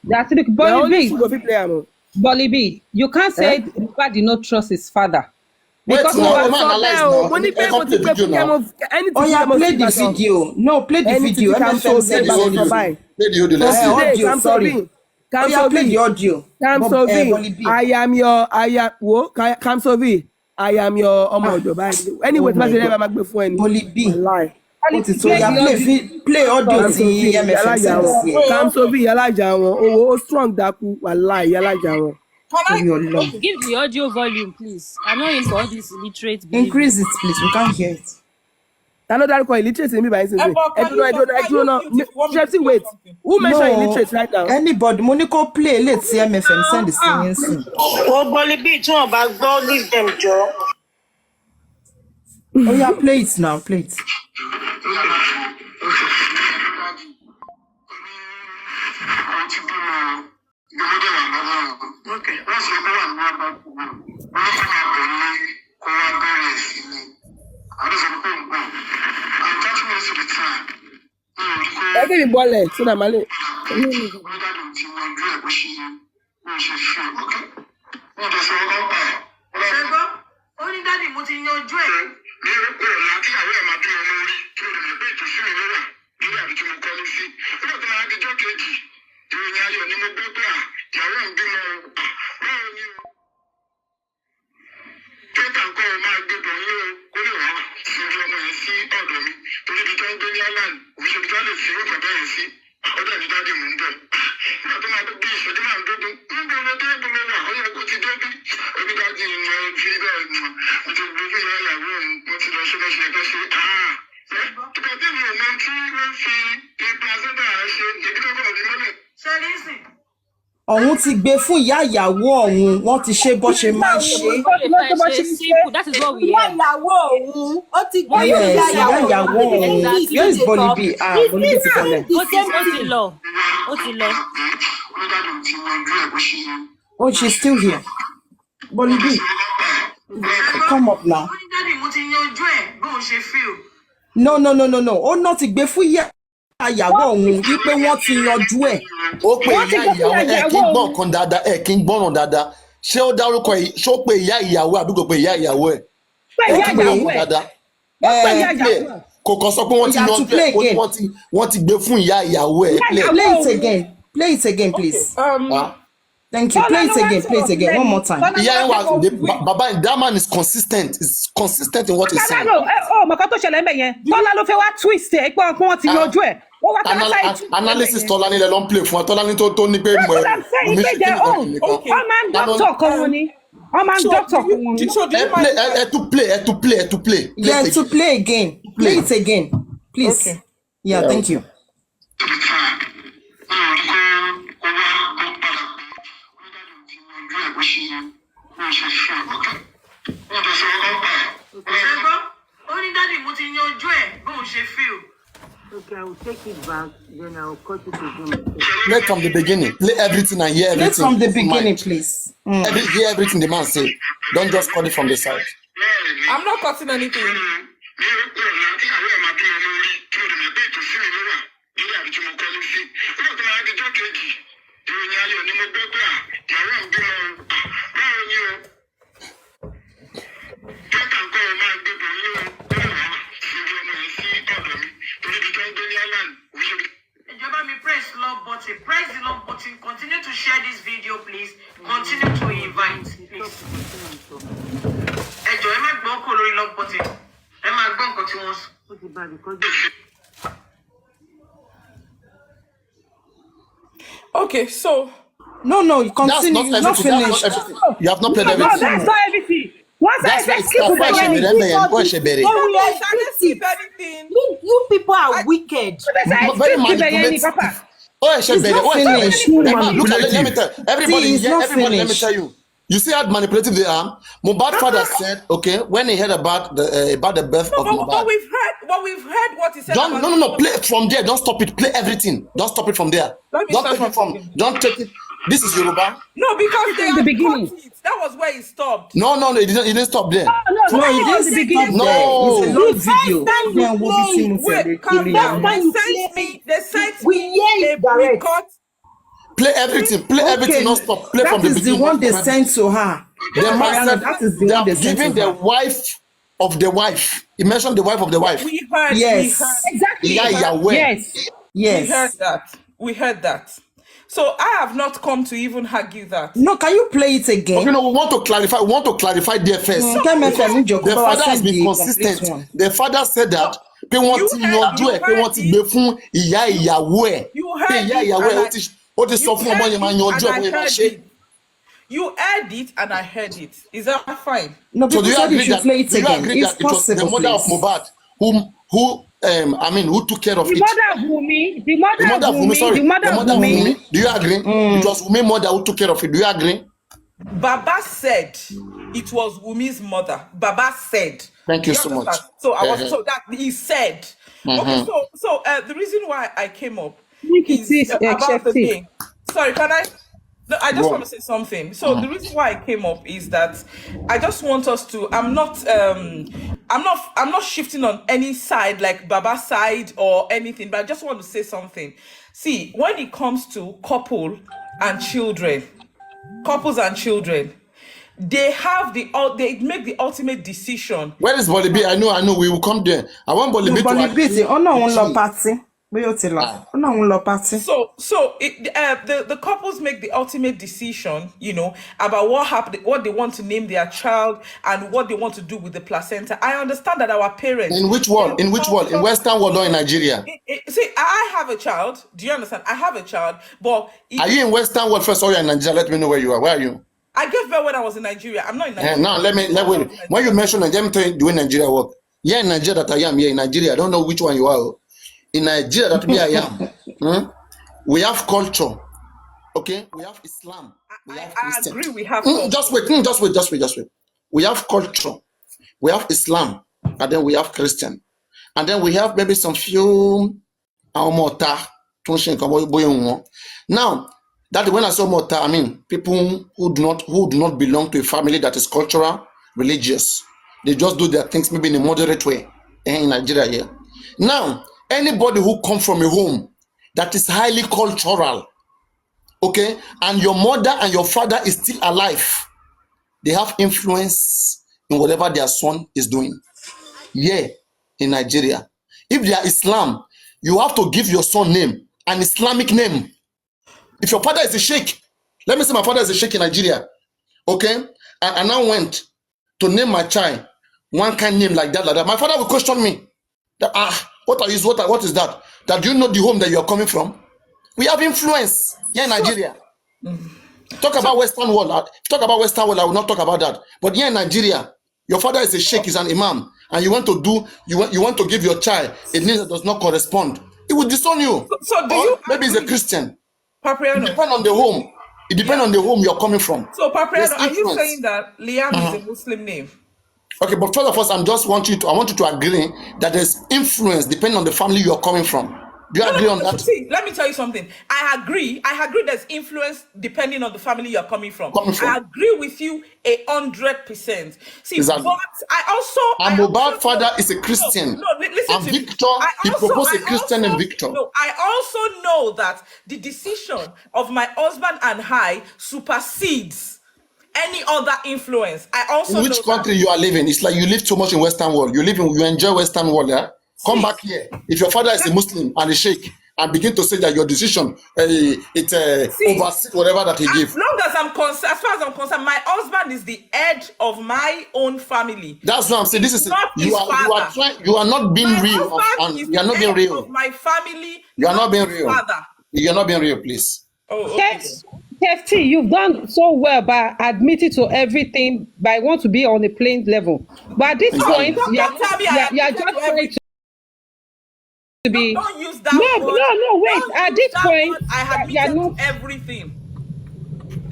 That's the Bollibi. Go play her. Bollybi, you can't say Mohbad did not trust his father. Wait, Because now, Mohbad- man, analyze now. Money pay Come play video now. Oh yeah, play the video. No, play the video. MFM said Play the audio. Play the audio. Let's see. Audio, sorry. Oh yeah, play the audio. Kamsovi, I am your Kamsovi. I am your Omo. Anyway, my never make before any. Bollybi. Lie. So yeah, play audio. See MFM said. Kamsovi, Yalaja. Oh, strong daku. Wallahi, Yalaja. Give the audio volume, please. I'm not into all this illiterate behavior. Increase it, please. We can't hear it. I know that quite illiterate in me by instance. I don't know. Chelsea, wait. Who mentioned illiterate right now? Anybody. Monica play. Let's see MFM send the singing soon. Oh, Bollybi, it's not about God, leave them, Joe. Oh yeah, play it now. Play it. Okay. I give you ball so that Mali. Only daddy mo ti yanjú ẹ̀. Ọ̀hún ti gbé fún ìyá ìyàwó ọ̀hún, wọ́n ti ṣe bó ṣe máa ń ṣe. That is what we hear. Yes, ìyá ìyàwó ọ̀hún. Yes, Bollybi. Bollybi ti bọ̀lẹ̀. Ó ti lọ. Oh, she's still here. Bollybi, come up now. No. Ó náà ti gbé fún ìyá ìyàwó ọ̀hún wípé wọ́n ti yanjú ẹ̀. Ó pe ìyá ìyàwó ẹ̀ kí n gbọ́ nǹkan dáadáa ẹ̀ kí n gbọ́ràn dáadáa. Ṣé ó dárúkọ yìí? Ṣé ó pe ìyá ìyàwó àdúgbò pe ìyá ìyàwó ẹ̀? Kò kàn sọ pé wọ́n ti yanjú ẹ̀, wọ́n ti gbé fún ìyá ìyàwó ẹ̀. Play it again, please. Thank you. Play it again. One more time. Ìyá ẹ̀ wà bàbá that man is consistent. Is consistent in what he's saying. Mọ̀ká tó ṣẹlẹ̀ ń bẹ̀ yẹn. Tọ́lá ló fẹ́ wá twist ẹ̀ pé wọ́n ti yanjú ẹ̀. Analysis Tọ́lání lẹ ló ń play fún ẹ Tọ́lání tó ní pé ọmọ ń dọ́tọ̀ kan wọn ni ẹ tún play. Yeah, to play again. Play it again, please. Okay. Yeah, thank you. Only daddy mo ti yanjú ẹ̀ bó ṣe feel. Okay, I will take it back, then I will cut it again. Play from the beginning. Play everything and hear everything. Play from the beginning, please. Hear everything the man say. Don't just cut it from the side. I'm not cutting anything. Press the love button. Continue to share this video, please. Continue to invite. Ẹjọ́ ẹ má gbọ́ kó lórí love button. Ẹ má gbọ́ nǹkan tí wọ́n sọ. Okay, so no, you continue. That's not finished. You have not played everything. That's not everything. That's why You people are wicked. Very manipulative. Look at let me tell everybody. Let me tell you. You see how manipulative they are. Mohbad's father said, okay, when he heard about the birth of Mohbad. But we've heard what he said. No. Play it from there. Don't stop it. Play everything. Don't stop it from there. Don't take it. This is Yoruba. No, because they had cut it. That was where he stopped. No, he didn't stop there. No, he didn't stop there. No, it's a long video. Wait, calm down. They sent me a record. Play everything. Play everything. Non stop. Play from that the is the beginning. one they sent to her. The man said That is the they one they have sent given to the her. wife of the wife. He mentioned the wife of the wife. We heard. Yes. Exactly. Yeah, Yahweh. Yes. Yes. We heard that. We heard that. So I have not come to even argue that. No, can you play it again? Okay, no, we want to clarify. We want to clarify there first. The father has been consistent. The father said that pé wọ́n ti yanjú ẹ̀, pé wọ́n ti gbé fún ìyá ìyàwó ẹ̀. Pé ìyá ìyàwó ẹ̀ ó ti sọ fún ọmọ yẹn máa yanjú ẹ̀ bóyá máa ṣe. You heard it and I heard it. Is that fine? No, So do you agree that? play it Do you again? agree It's that it was the possible, mother of please. Mohbad who took care of The it? mother of Wumi. The mother of Wumi. Sorry, The mother of Wumi. Do you agree? It was Wumi mother who took care of it. Do you agree? Baba said it was Wumi's mother. Baba said. Thank you so much. So I was so that he said. Okay, so the reason why I came up is about the thing. Sorry, can I? No, I just want to say something. So the reason why I came up is that I just want us to. I'm not shifting on any side, like Baba's side or anything. But I just want to say something. See, when it comes to couples and children, they make the ultimate decision. Where is Bollybi? I know. We will come there. I want Bollybi So the couples make the ultimate decision, about what happened, what they want to name their child, and what they want to do with the placenta. I understand that our parents. In which world? In Western world or in Nigeria? See, I have a child. Do you understand? I have a child, but are you in Western world first or you're in Nigeria? Let me know where you are. Where are you? I gave birth when I was in Nigeria. I'm not in Nigeria. Now when you mention Nigeria, let me tell you doing Nigeria work. Yeah, in Nigeria that I am here in Nigeria. I don't know which one you are. In Nigeria that me I am. We have culture. Okay? We have Islam. We have Christian. I agree we have culture. Just wait. We have culture. We have Islam. And then we have Christian. And then we have maybe some few now that when I say Mota, I mean people who do not belong to a family that is cultural, religious. They just do their things maybe in a moderate way in Nigeria here. Now, anybody who comes from a home that is highly cultural, okay, and your mother and your father is still alive, they have influence in whatever their son is doing. Yeah, in Nigeria. If they are Islam, you have to give your son name, an Islamic name. If your father is a sheikh, let me say my father is a sheikh in Nigeria, okay, and I now went to name my child one kind name like that. My father will question me that what is that? That you know the home that you are coming from? We have influence here in Nigeria. Talk about Western world. I will not talk about that. But here in Nigeria, your father is a sheikh, is an imam, and you want to give your child a name that does not correspond. It will disown you. So do you maybe he's a Christian. Papariano. It depends on the home. It depends on the home you're coming from. So Papariano, are you saying that Liam is a Muslim name? Okay, but first of all, I want you to agree that there's influence depending on the family you're coming from. Do you agree on that? See, let me tell you something. I agree there's influence depending on the family you're coming from. I agree with you 100%. See, exactly. But I also... And Mohbad's father is a Christian. Listen and to Victor, he proposed a Christian named Victor. No, I also know that the decision of my husband and I supersedes any other influence. I also in which country you are living? It's like you live too much in Western world. You enjoy Western world, yeah? Come back here. If your father is a Muslim and a sheikh, and begin to say that your decision oversees whatever that he gives. As long as I'm concerned, as far as I'm concerned, my husband is the head of my own family. That's what I'm saying. This is you are not being real. You are not being real. Of my family. You are not being real. You are not being real, please. Oh, okay. Kefti, you've done so well by admitting to everything, by want to be on a playing level. But at this point, you are just trying to be. Don't use that word. No, wait. At this point, I admitted to everything.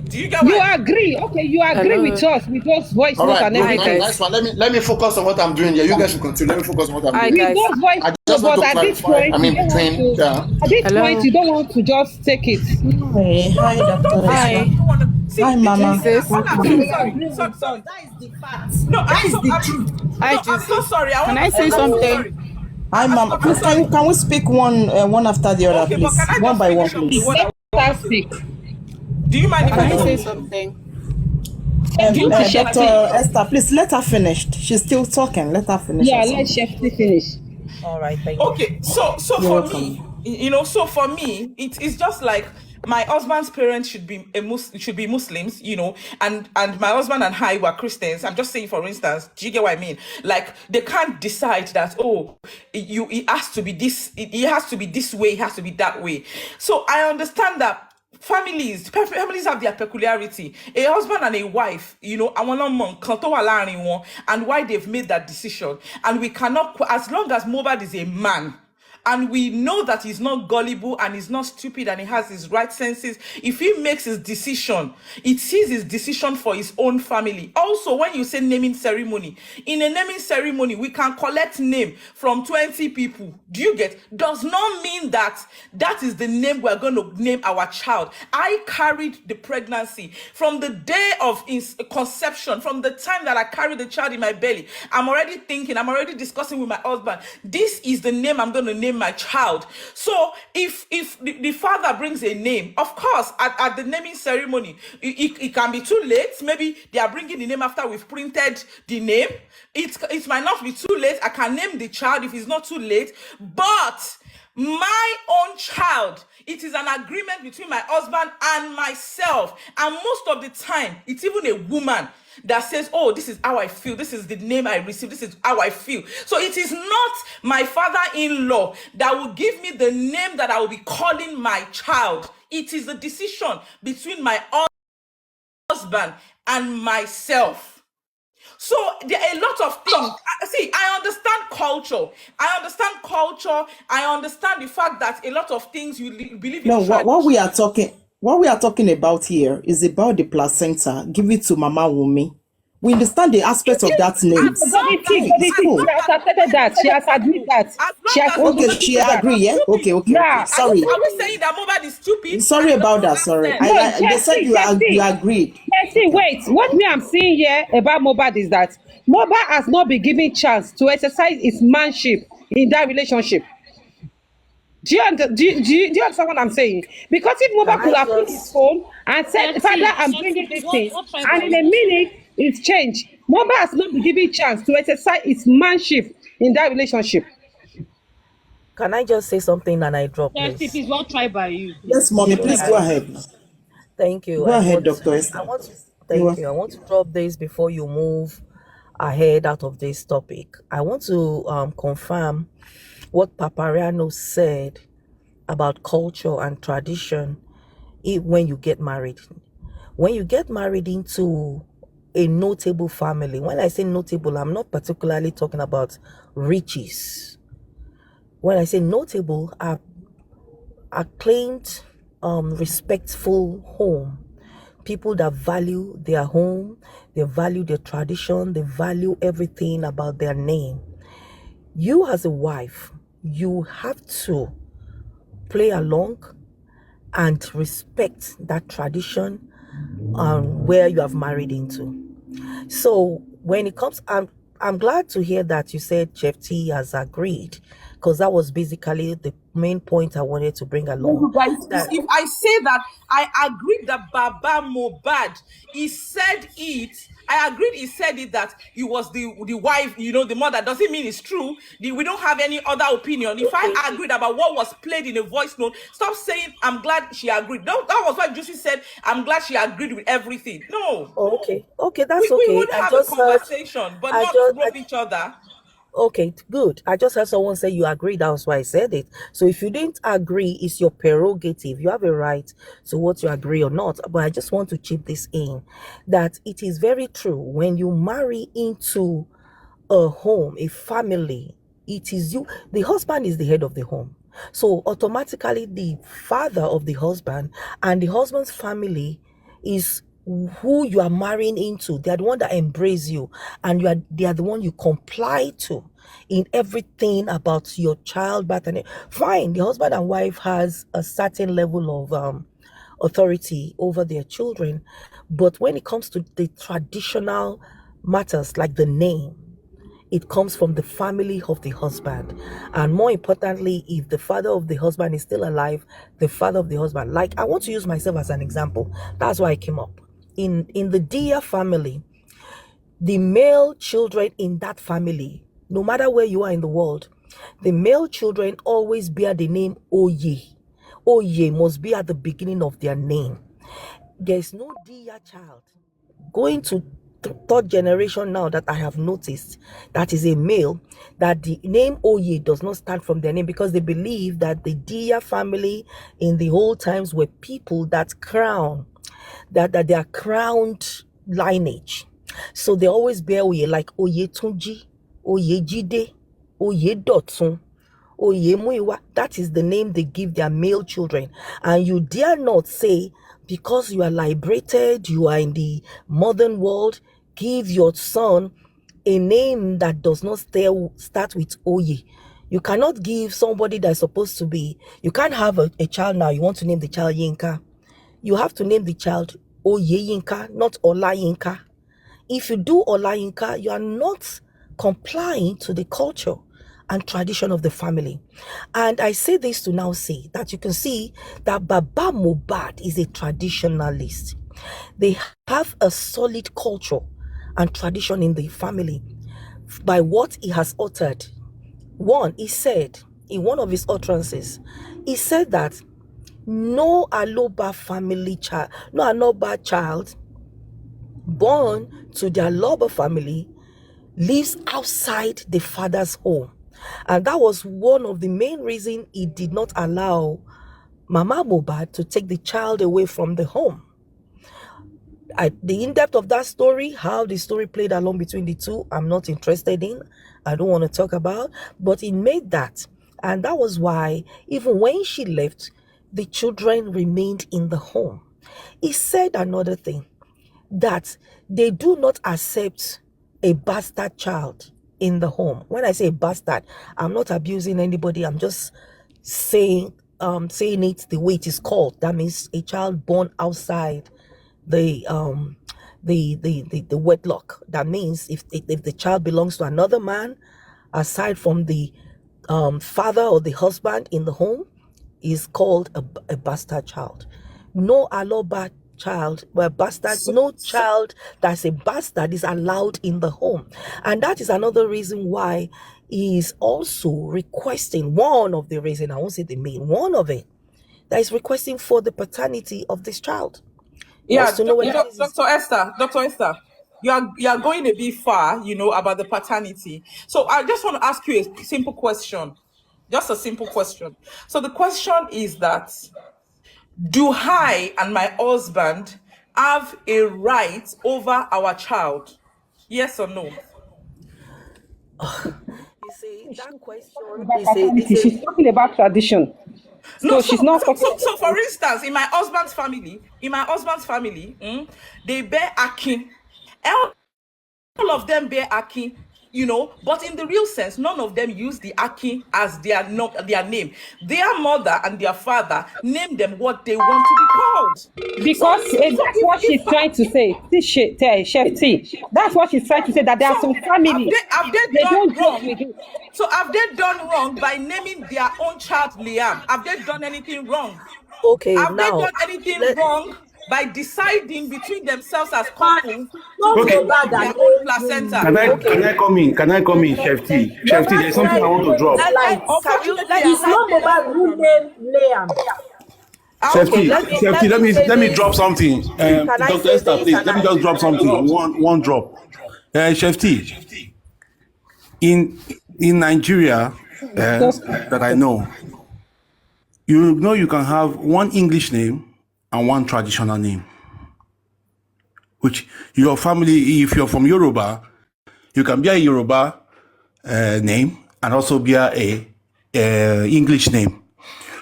Do you get what you agree? Okay, you agree with us with those voice notes and everything. Nice one. Let me focus on what I'm doing here. You guys should continue. Let me focus on what I'm doing. With those voice notes, but at this point, you don't want to just take it. Hi, Doctor. Hi, Mama. Sorry. That is the fact. No, that is the truth. I'm so sorry. Can I say something? Hi, Mama. Please, can we speak one after the other, please? One by one, please. Let us speak. Do you mind if Can I I say finish? something? Dr. Esther, please let her finish. She's still talking. Let her finish. Yeah, let Shefty finish. All right, thank you. Okay, so You're for welcome. me, so for me, it's just like my husband's parents should be should be Muslims, and my husband and I were Christians. I'm just saying, for instance, do you get what I mean? Like, they can't decide that, it has to be this, it has to be this way, it has to be that way. So I understand that families have their peculiarity. A husband and a wife, àwọn ọmọ nǹkan tó wà láàrin wọn, and why they've made that decision. And we cannot, as long as Mohbad is a man, and we know that he's not gullible and he's not stupid and he has his right senses, if he makes his decision, it is his decision for his own family. Also, when you say naming ceremony, in a naming ceremony, we can collect name from 20 people. Do you get? Does not mean that is the name we're going to name our child. I carried the pregnancy from the day of conception, from the time that I carried the child in my belly. I'm already thinking, I'm already discussing with my husband, this is the name I'm going to name my child. So if the father brings a name, of course, at the naming ceremony, it can be too late. Maybe they are bringing the name after we've printed the name. It might not be too late. I can name the child if it's not too late. But my own child, it is an agreement between my husband and myself. And most of the time, it's even a woman that says, oh, this is how I feel. This is the name I received. This is how I feel. So it is not my father-in-law that will give me the name that I will be calling my child. It is a decision between my husband and myself. So there are a lot of things. See, I understand culture. I understand the fact that a lot of things you believe in. No, what we are talking about here is about the placenta. Give it to Mama Wumi. We understand the aspect of that name. She has admitted that. She agree, yeah? Okay. Yeah. Sorry. Are we saying that Mohbad is stupid? Sorry about that, sorry. They said you agreed. Jesse, wait. What me I'm seeing here about Mohbad is that Mohbad has not been given chance to exercise his manship in that relationship. Do you understand what I'm saying? Because if Mohbad could have put his phone and said, Father, I'm bringing this thing, and in a minute, it's changed. Mohbad has not been given chance to exercise his manship in that relationship. Can I just say something and I drop this? Yes, please, won't try by you. Yes, mommy, please go ahead. Thank you. Go ahead, Dr. Esther. I want to drop this before you move ahead out of this topic. I want to confirm what Papariano said about culture and tradition when you get married. When you get married into a notable family, when I say notable, I'm not particularly talking about riches. When I say notable, acclaimed, respectful home, people that value their home, they value their tradition, they value everything about their name. You as a wife, you have to play along and respect that tradition where you have married into. So when it comes, I'm glad to hear that you said Chef T has agreed, because that was basically the main point I wanted to bring along. If I say that I agree that Baba Mohbad, he said it, I agreed he said it, that he was the wife, the mother, doesn't mean it's true. We don't have any other opinion. If I agreed about what was played in a voice note, stop saying I'm glad she agreed. That was why Juicy said I'm glad she agreed with everything. No. Oh, okay, that's we okay. We would have a conversation, but not rub each other. Okay, good. I just heard someone say you agree. That's why I said it. So if you didn't agree, it's your prerogative. You have a right to what you agree or not. But I just want to chip this in, that it is very true. When you marry into a home, a family, it is you. The husband is the head of the home. So automatically the father of the husband and the husband's family is who you are marrying into. They are the one that embrace you, and they are the one you comply to in everything about your childbirth. And fine, the husband and wife has a certain level of authority over their children, but when it comes to the traditional matters like the name, it comes from the family of the husband. And more importantly, if the father of the husband is still alive, the father of the husband, like I want to use myself as an example. That's why I came up. In the Dia family, the male children in that family, no matter where you are in the world, the male children always bear the name Oye. Oye must be at the beginning of their name. There's no Dia child going to third generation now that I have noticed that is a male, that the name Oye does not start from their name, because they believe that the Dia family in the old times were people that they are crowned lineage. So they always bear Oye, like Oye Tunji, Oye Jide, Oye Dotun, Oye Muiwa. That is the name they give their male children. And you dare not say, because you are liberated, you are in the modern world, give your son a name that does not start with Oye. You cannot give somebody that's supposed to be, you can't have a child now, you want to name the child Yinka. You have to name the child Oye Yinka, not Ola Yinka. If you do Ola Yinka, you are not complying to the culture and tradition of the family. And I say this to now say that you can see that Baba Mohbad is a traditionalist. They have a solid culture and tradition in the family by what he has uttered. One, he said in one of his utterances, he said that no Aloba family child, no Aloba child born to the Aloba family lives outside the father's home. And that was one of the main reasons he did not allow Mama Mohbad to take the child away from the home. The in-depth of that story, how the story played along between the two, I'm not interested in. I don't want to talk about. But it made that. And that was why, even when she left, the children remained in the home. He said another thing, that they do not accept a bastard child in the home. When I say bastard, I'm not abusing anybody. I'm just saying it the way it is called. That means a child born outside the wedlock. That means if the child belongs to another man aside from the father or the husband in the home, is called a bastard child. No Aloba child, well, bastard, no child that's a bastard is allowed in the home. And that is another reason why he is also requesting, one of the reasons, I won't say the main, one of it, that is requesting for the paternity of this child. Yeah, Dr. Esther, you are going a bit far, about the paternity. So I just want to ask you a simple question. Just a simple question. So the question is that, do I and my husband have a right over our child? Yes or no? You see, that question she's talking about tradition. No, she's not talking so for instance, in my husband's family, they bear Akin. All of them bear Akin, but in the real sense, none of them use the Akin as their name. Their mother and their father name them what they want to be called. Because that's what she's trying to say. Chef T. That's what she's trying to say, that there are some families. Have they done wrong? So have they done wrong by naming their own child Liam? Have they done anything wrong? Okay, have now, they done anything wrong by deciding between themselves as couples Okay. to take their own placenta? Can I come in? Can I come in, Chef T? Chef T, there's something I want to drop. It's not about who named Liam. Chef T, let me drop something. Dr. Esther, please, let me just drop something. One drop. Chef T, in Nigeria, that I know, you can have one English name and one traditional name. Which your family, if you're from Yoruba, you can be a Yoruba name and also be a English name.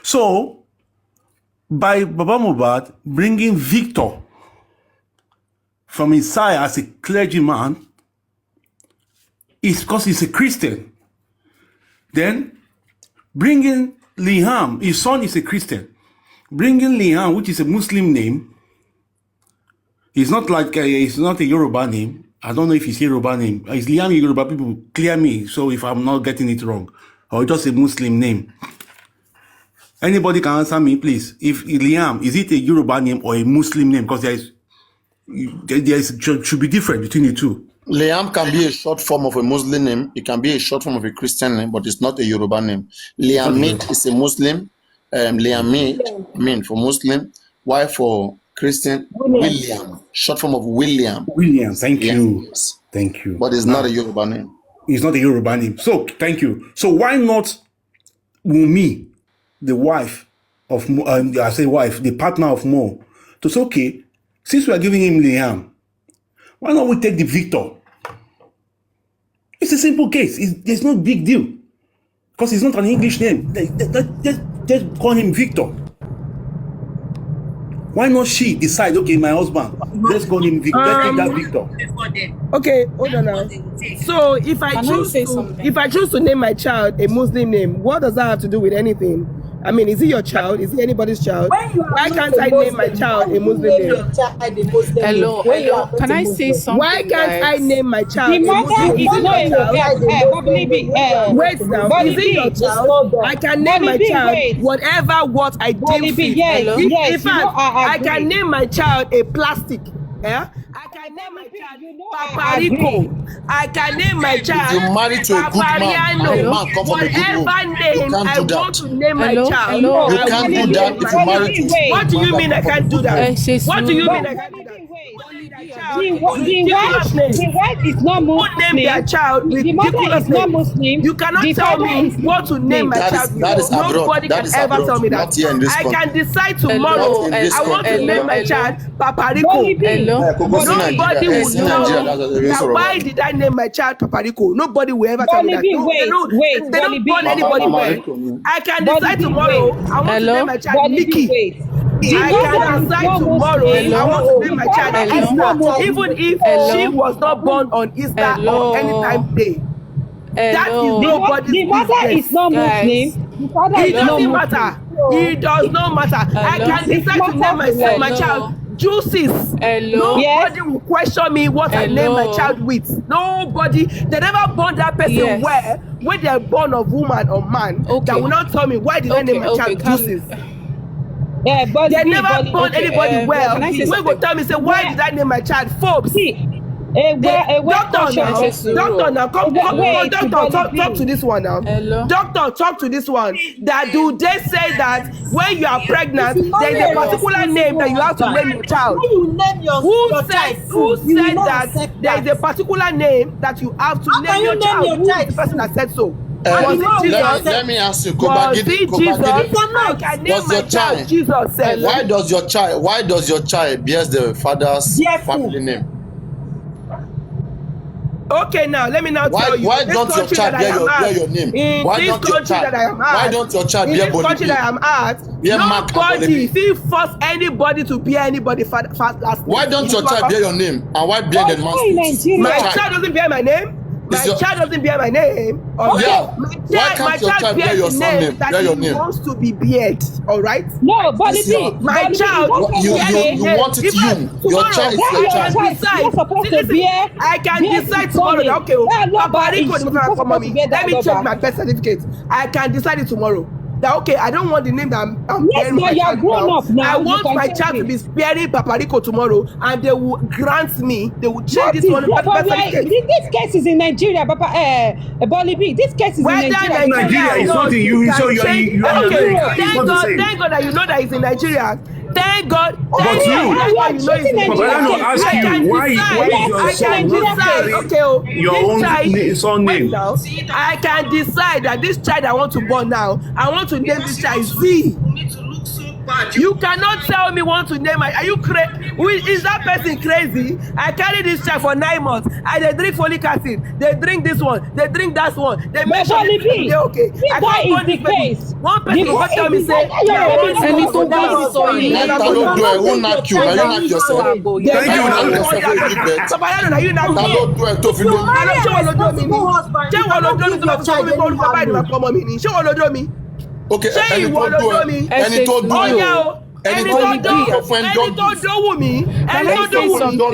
So, by Baba Mohbad bringing Victor from his side as a clergyman, it's because he's a Christian. Then, bringing Liam, his son is a Christian. Bringing Liam, which is a Muslim name, it's not a Yoruba name, I don't know if it's Yoruba name. Is Liam Yoruba? People clear me. So if I'm not getting it wrong, or just a Muslim name. Anybody can answer me, please. If Liam, is it a Yoruba name or a Muslim name? Because should be different between the two. Liam can be a short form of a Muslim name. It can be a short form of a Christian name, but it's not a Yoruba name. Liamid is a Muslim. Liamid, for Muslim. Why for Christian? William. Short form of William. William, thank you. Yes. Thank you. But it's not a Yoruba name. It's not a Yoruba name. So, thank you. So, why not Wumi, the wife of, the partner of Mo, to say, okay, since we are giving him Liam, why not we take the Victor? It's a simple case. There's no big deal. Because it's not an English name. Just call him Victor. Why not she decide, okay, my husband, let's call him Victor. Let's take that Victor. Okay, hold on now. So if I choose to name my child a Muslim name, what does that have to do with anything? I mean, is it your child? Is it anybody's child? Why can't I name my child a Muslim name? Hello. Can I say something? Why can't I name my child The mother is not a wait now. Is it your child? I can name my child whatever what I deem fit. In fact, I can name my child a plastic. Yeah? I can name my child Paparico. I can name my child Papariano. Whatever name I want to name my child. You can't do that if you marry to. What do you mean I can't do that? What do you mean I can't do that? The wife is not Muslim. Name their child ridiculous name. You cannot tell me what to name my child. Nobody can ever tell me that. I can decide tomorrow I want to name my child Paparico. Nobody will know that why did I name my child Paparico. Nobody will ever tell me that. They don't born anybody well. I can decide tomorrow I want to name my child Nikki. I can decide tomorrow I want to name my child Esther, even if she was not born on Easter or any time day. That is nobody's business. The mother is not Muslim. It doesn't matter. It does not matter. I can decide to name my child Juices. Nobody will question me what I name my child with. Nobody. They never born that person when they're born of woman or man. That will not tell me why did I name my child Juices. Yeah, but they never born anybody well. When go tell me say why did I name my child Forbes? Doctor now, come, talk to this one now. Doctor, talk to this one. That do they say that when you are pregnant, there is a particular name that you have to name your child? Who said that there is a particular name that you have to name your child? Who is the person that said so? Let me ask you, I can name my child Jesus said. Why does your child bears the father's family name? Okay, now let me tell you. Why don't your child bear your name? Why don't your child bear Bollybi? In this country that I'm at, nobody force anybody to bear anybody last name. Why don't your child bear your name? And why bear the man's name? My child doesn't bear my name. My child doesn't bear my name. Why can't your child bear your son name? Bear your name. Wants to be beard. All right. No, but my child. You want it you. Your child is your child. I can decide tomorrow. Okay. Let me check my birth certificate. I can decide it tomorrow. That okay, I don't want the name that I'm bearing my child now. I want my child to be bearing Paparico tomorrow, and they will grant me. They will change this one. This case is in Nigeria, Papa. Bollybi. This case is in Nigeria. Nigeria is not in you. So you are. Thank God that you know that it's in Nigeria. Thank God. But you know it's in Nigeria. Ask you why is your son your own son name? I can decide that this child I want to born now, I want to name this child Z. You cannot tell me want to name are you crazy? Is that person crazy? I carry this child for 9 months. They drink folic acid. They drink this one. They drink that one. They make sure they're okay. I can't go this place. One person will tell me say, Thank you. Okay, ẹni tó dún ẹ ẹni tó dówù mí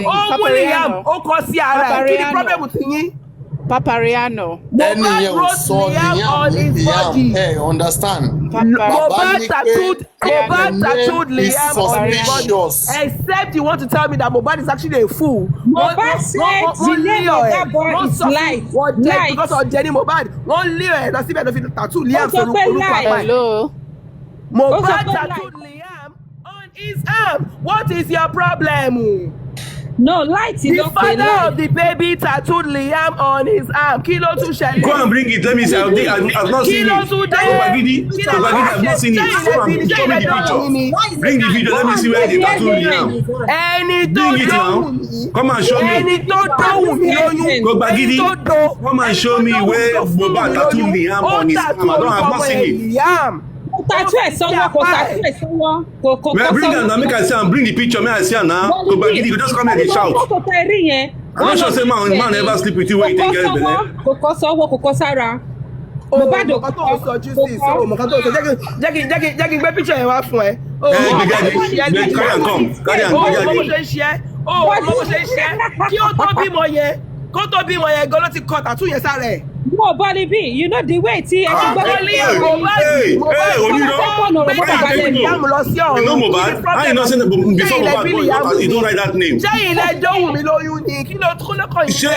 ó mú Liam ó kọ sí ara ẹ̀ kí ni problem ti yín. Papariano. ẹni yẹn ò sọ Liam understand. Mohbad tattooed Liam on his body. Except you want to tell me that Mohbad is actually a fool. Mohbad said the name of that boy is light. Light because of Jenny Mohbad. Wọ́n lé ẹ̀ lọ síbẹ̀ lọ fi tattoo Liam sórí orúkọ apá ẹ̀. Hello. Mohbad tattooed Liam on his arm. What is your problem? No, light is the father of the baby tattooed Liam on his arm. Kí ló tún ṣẹlẹ̀? Go and bring it. Let me see. I've not seen it. I've not seen it. Show me the picture. Bring the video. Let me see where they tattooed Liam. Ẹni tó dóhùn. Come and show me. Ẹni tó dóhùn mi lóyún. Go Gbagidi. Come and show me where Mohbad tattooed Liam on his arm. I've not seen it. Tattoo ẹ̀ sọ́wọ́ kò tattoo ẹ̀ sọ́wọ́ kò kò sọ́wọ́. Bring am now, make I see am. Bring the picture, make I see am now. Go Gbagidi, you just come here and shout. I'm not sure say man ever sleep with you when you take care of belle. Kò kọ́ sọ́wọ́ kò kọ́ sára. Mohbad ò kọ́ justice o mọ̀ká tó sọ jẹ́ kí n gbé picture yẹn wá fún ẹ. Carry am come, carry am come. Mo ṣe ń ṣe mo ṣe ń ṣe kí ó tó bímọ yẹn kó tó bímọ yẹn gan ló ti kọ tattoo yẹn sára ẹ̀. No, Bollybi, you know the way tí ẹ ti gbọ́ You know Mohbad? I know say before Mohbad, you don't write that name. Ṣé ilé dóhùn mi lóyún ni kí ló tún lọ́kọ̀ yìí? Ṣé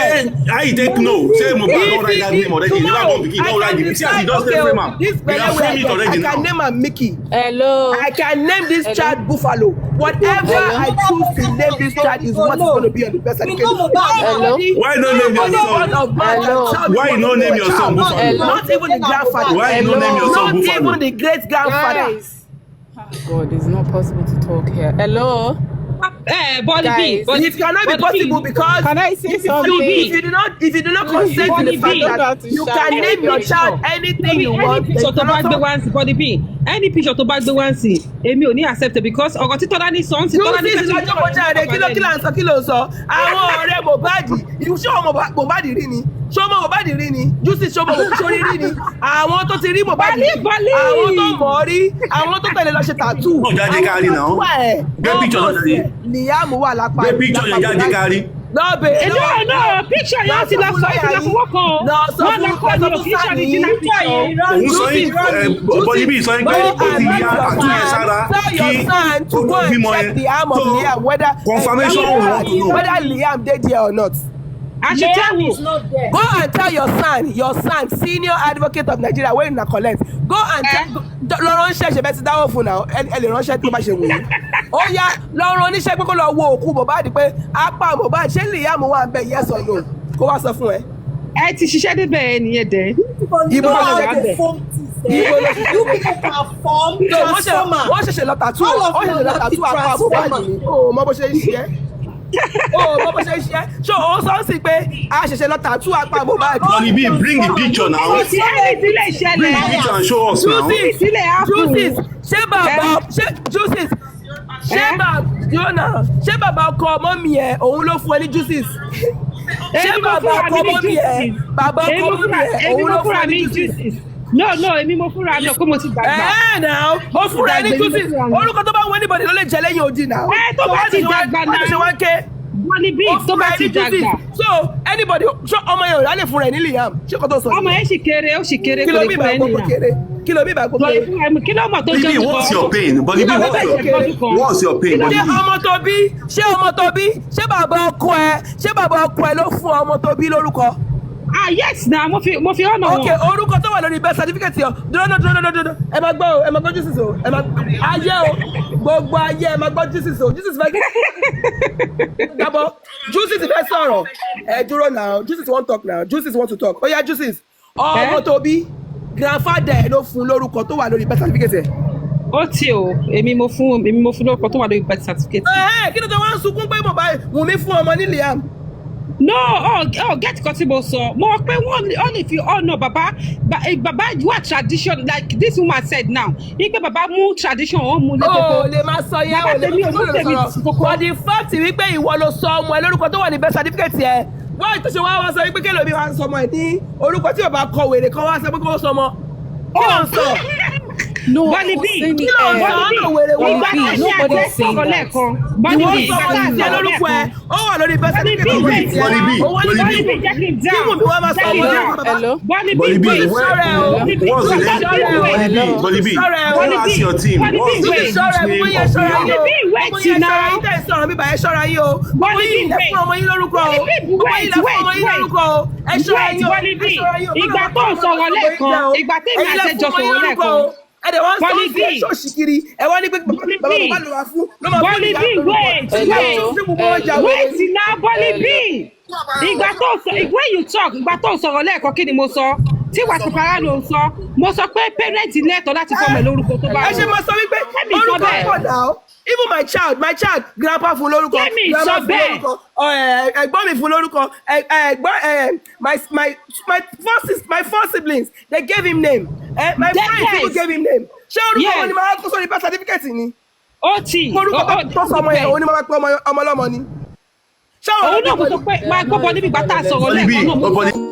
I take no? Say Mohbad don't write that name already. You never born pikin, don't write it. See as he just say frame am. You have framed it already now. I can name am Mickey. Hello. I can name this child Buffalo. Whatever I choose to name this child is what is going to be on the best certificate. Hello. Why not name your son? Why not name your son Buffalo? Not even the grandfather. Why not name your son Buffalo? Not even the great grandfather. God, it's not possible to talk here. Hello. Bollybi, it cannot be possible because can I say something? If you do not consent to the fact that you can name your child anything you want. Bollybi, any picture to back the one see, èmi ò ní accept it because ọ̀rọ̀ tí Tọ́lá ní sọ ń sí Tọ́lá ní sọ jọ̀wọ́ jáde kí ló sọ àwọn ọ̀rẹ́ Mohbad ṣé ọmọ Mohbad rí ni ṣé ọmọ Mohbad rí ni justice ṣé ọmọ sórí rí ni àwọn tó ti rí Mohbad àwọn tó mọ̀ rí àwọn tó tẹ̀lé lọ ṣe tattoo. Ó jáde kárí náà. Gbé picture náà jáde. Liam wà lápá. Gbé picture yẹn jáde kárí. No, picture yẹn ti lọ sọ ìfowópamọ́ kan. Wọ́n lọ kọ́ ní òfìṣà ní jìnnà picture. Òun sọ yìí Bollybi sọ yìí pé ó ti yá àtúnyẹ sára kí ó bímọ yẹn. So confirmation we want to know. Whether Liam dey there or not. Liam is not there. Go and tell your son, senior advocate of Nigeria, wey una collect. Go and tell lọ ránṣẹ́ ṣe bẹ́ẹ̀ ti dáwọ́ fún náà ẹ lè ránṣẹ́ tó bá ṣe wù yín. Ó yá lọ rán oníṣẹ́ pé kó lọ wo òkú Mohbad pé apá Mohbad ṣé Liam wà ń bẹ yes or no kó wá sọ fún ẹ. Ẹ ti ṣiṣẹ́ débẹ̀ nìyẹn dẹ̀. Ibo ló ṣe wá bẹ̀. Wọ́n ṣẹ̀ṣẹ̀ lọ tàtú apá Mohbad ni. O mọ bó ṣe ń ṣe é. Bó ṣe ń ṣe é. Ṣé o sọ sí pé a ṣẹ̀ṣẹ̀ lọ tàtú apá Mohbad? Bollybi, bring the picture now. Bring the picture and show us now. Justice, ṣé bàbá ọkọ ọmọ mi ẹ̀ òun ló fún ẹ ní justice? Ṣé bàbá ọkọ ọmọ mi ẹ̀ bàbá ọkọ ọmọ mi ẹ̀ òun ló fún ẹ ní justice? No, èmi mo fúnra mi ọkọ mo ti dàgbà. Náà ó fúnra ẹni justice orúkọ tó bá wọ anybody ló lè jẹ lẹ́yìn odi náà. Tó bá ti dàgbà náà. Wọ́n ti ṣe wá ké. Bollybi tó bá ti dàgbà. So anybody ṣé ọmọ yẹn ò rálẹ̀ fúnra ẹ̀ ní Liam ṣé kò tó sọ. Ọmọ yẹn sì kéré ó sì kéré kò lè fún ẹ nìyà. Kí ló bí ìbá gbogbo kéré? Kí ló mọ̀ tó jẹ́ Bollybi, what's your pain? Bollybi, what's your pain? Ṣé ọmọ tó bí ṣé bàbá ọkọ ẹ ló fún ọmọ tó bí lórúkọ? Yes na mo fi ọ̀nà wọn. Ok orúkọ tó wà lórí birth certificate yọ dúró ẹ máa gbọ́ Jesus o ayé o gbogbo ayé ẹ máa gbọ́ Jesus o Jesus fẹ́ gbàgbọ́ Jesus fẹ́ sọ̀rọ̀ ẹ dúró now Jesus wan talk now Jesus want to talk ó yá Jesus ọmọ tó bí grandfather ẹ ló fún lórúkọ tó wà lórí birth certificate ẹ. Ó ti o èmi mo fún lórúkọ tó wà lórí birth certificate. Kí ló dé wọ́n ń sunkún pé Wùnmí fún ọmọ ní Liam. No, get kan tí mo sọ mo pé wọ́n if you all know baba wà tradition like this woman said now wípé baba mú tradition wọn mú lẹ́kọ̀ọ́. O lè máa sọ yẹn o lè sọ for the fact wípé ìwọ ló sọ ọmọ ẹ lórúkọ tó wà ní birth certificate yẹn wọ́n ìtọ́sẹ̀ wá sọ wípé kéèlò mi wá ń sọ ọmọ ẹ ní orúkọ tí bàbá kọ wèrè kan wá sọ pé kó sọ ọmọ kí ló ń sọ. No, Bollybi, saying it, Bollybi, nobody's saying that. Bollybi, That's your team. ìgbà tó ń sọ̀rọ̀ lẹ́ẹ̀kan ìgbà tí èmi àti ẹjọ́ sọ̀rọ̀ lẹ́ẹ̀kan Bollybi wait now Bollybi ìgbà tó when you talk ìgbà tó ń sọ̀rọ̀ lẹ́ẹ̀kan kí ni mo sọ tí wàá pàpàrà ló ń sọ mo sọ pé parent lẹ́tọ̀ọ́ láti fọmọ lórúkọ tó bá ẹ ṣe máa sọ wípé orúkọ pọ̀ náà even my child grandpa fún lórúkọ grandma fún lórúkọ ẹ̀gbọ́n mi fún lórúkọ my four siblings they gave him name my friends people gave him name ṣé orúkọ wọn ni máa kó sórí birth certificate ni orúkọ tó sọ ọmọ yẹn òun ni máa pẹ ọmọ ọlọ́mọ ni. òun náà mo sọ pé máa gbọ́ Bollybi gbà tá a sọ̀rọ̀ lẹ́ẹ̀kan náà mo sọ.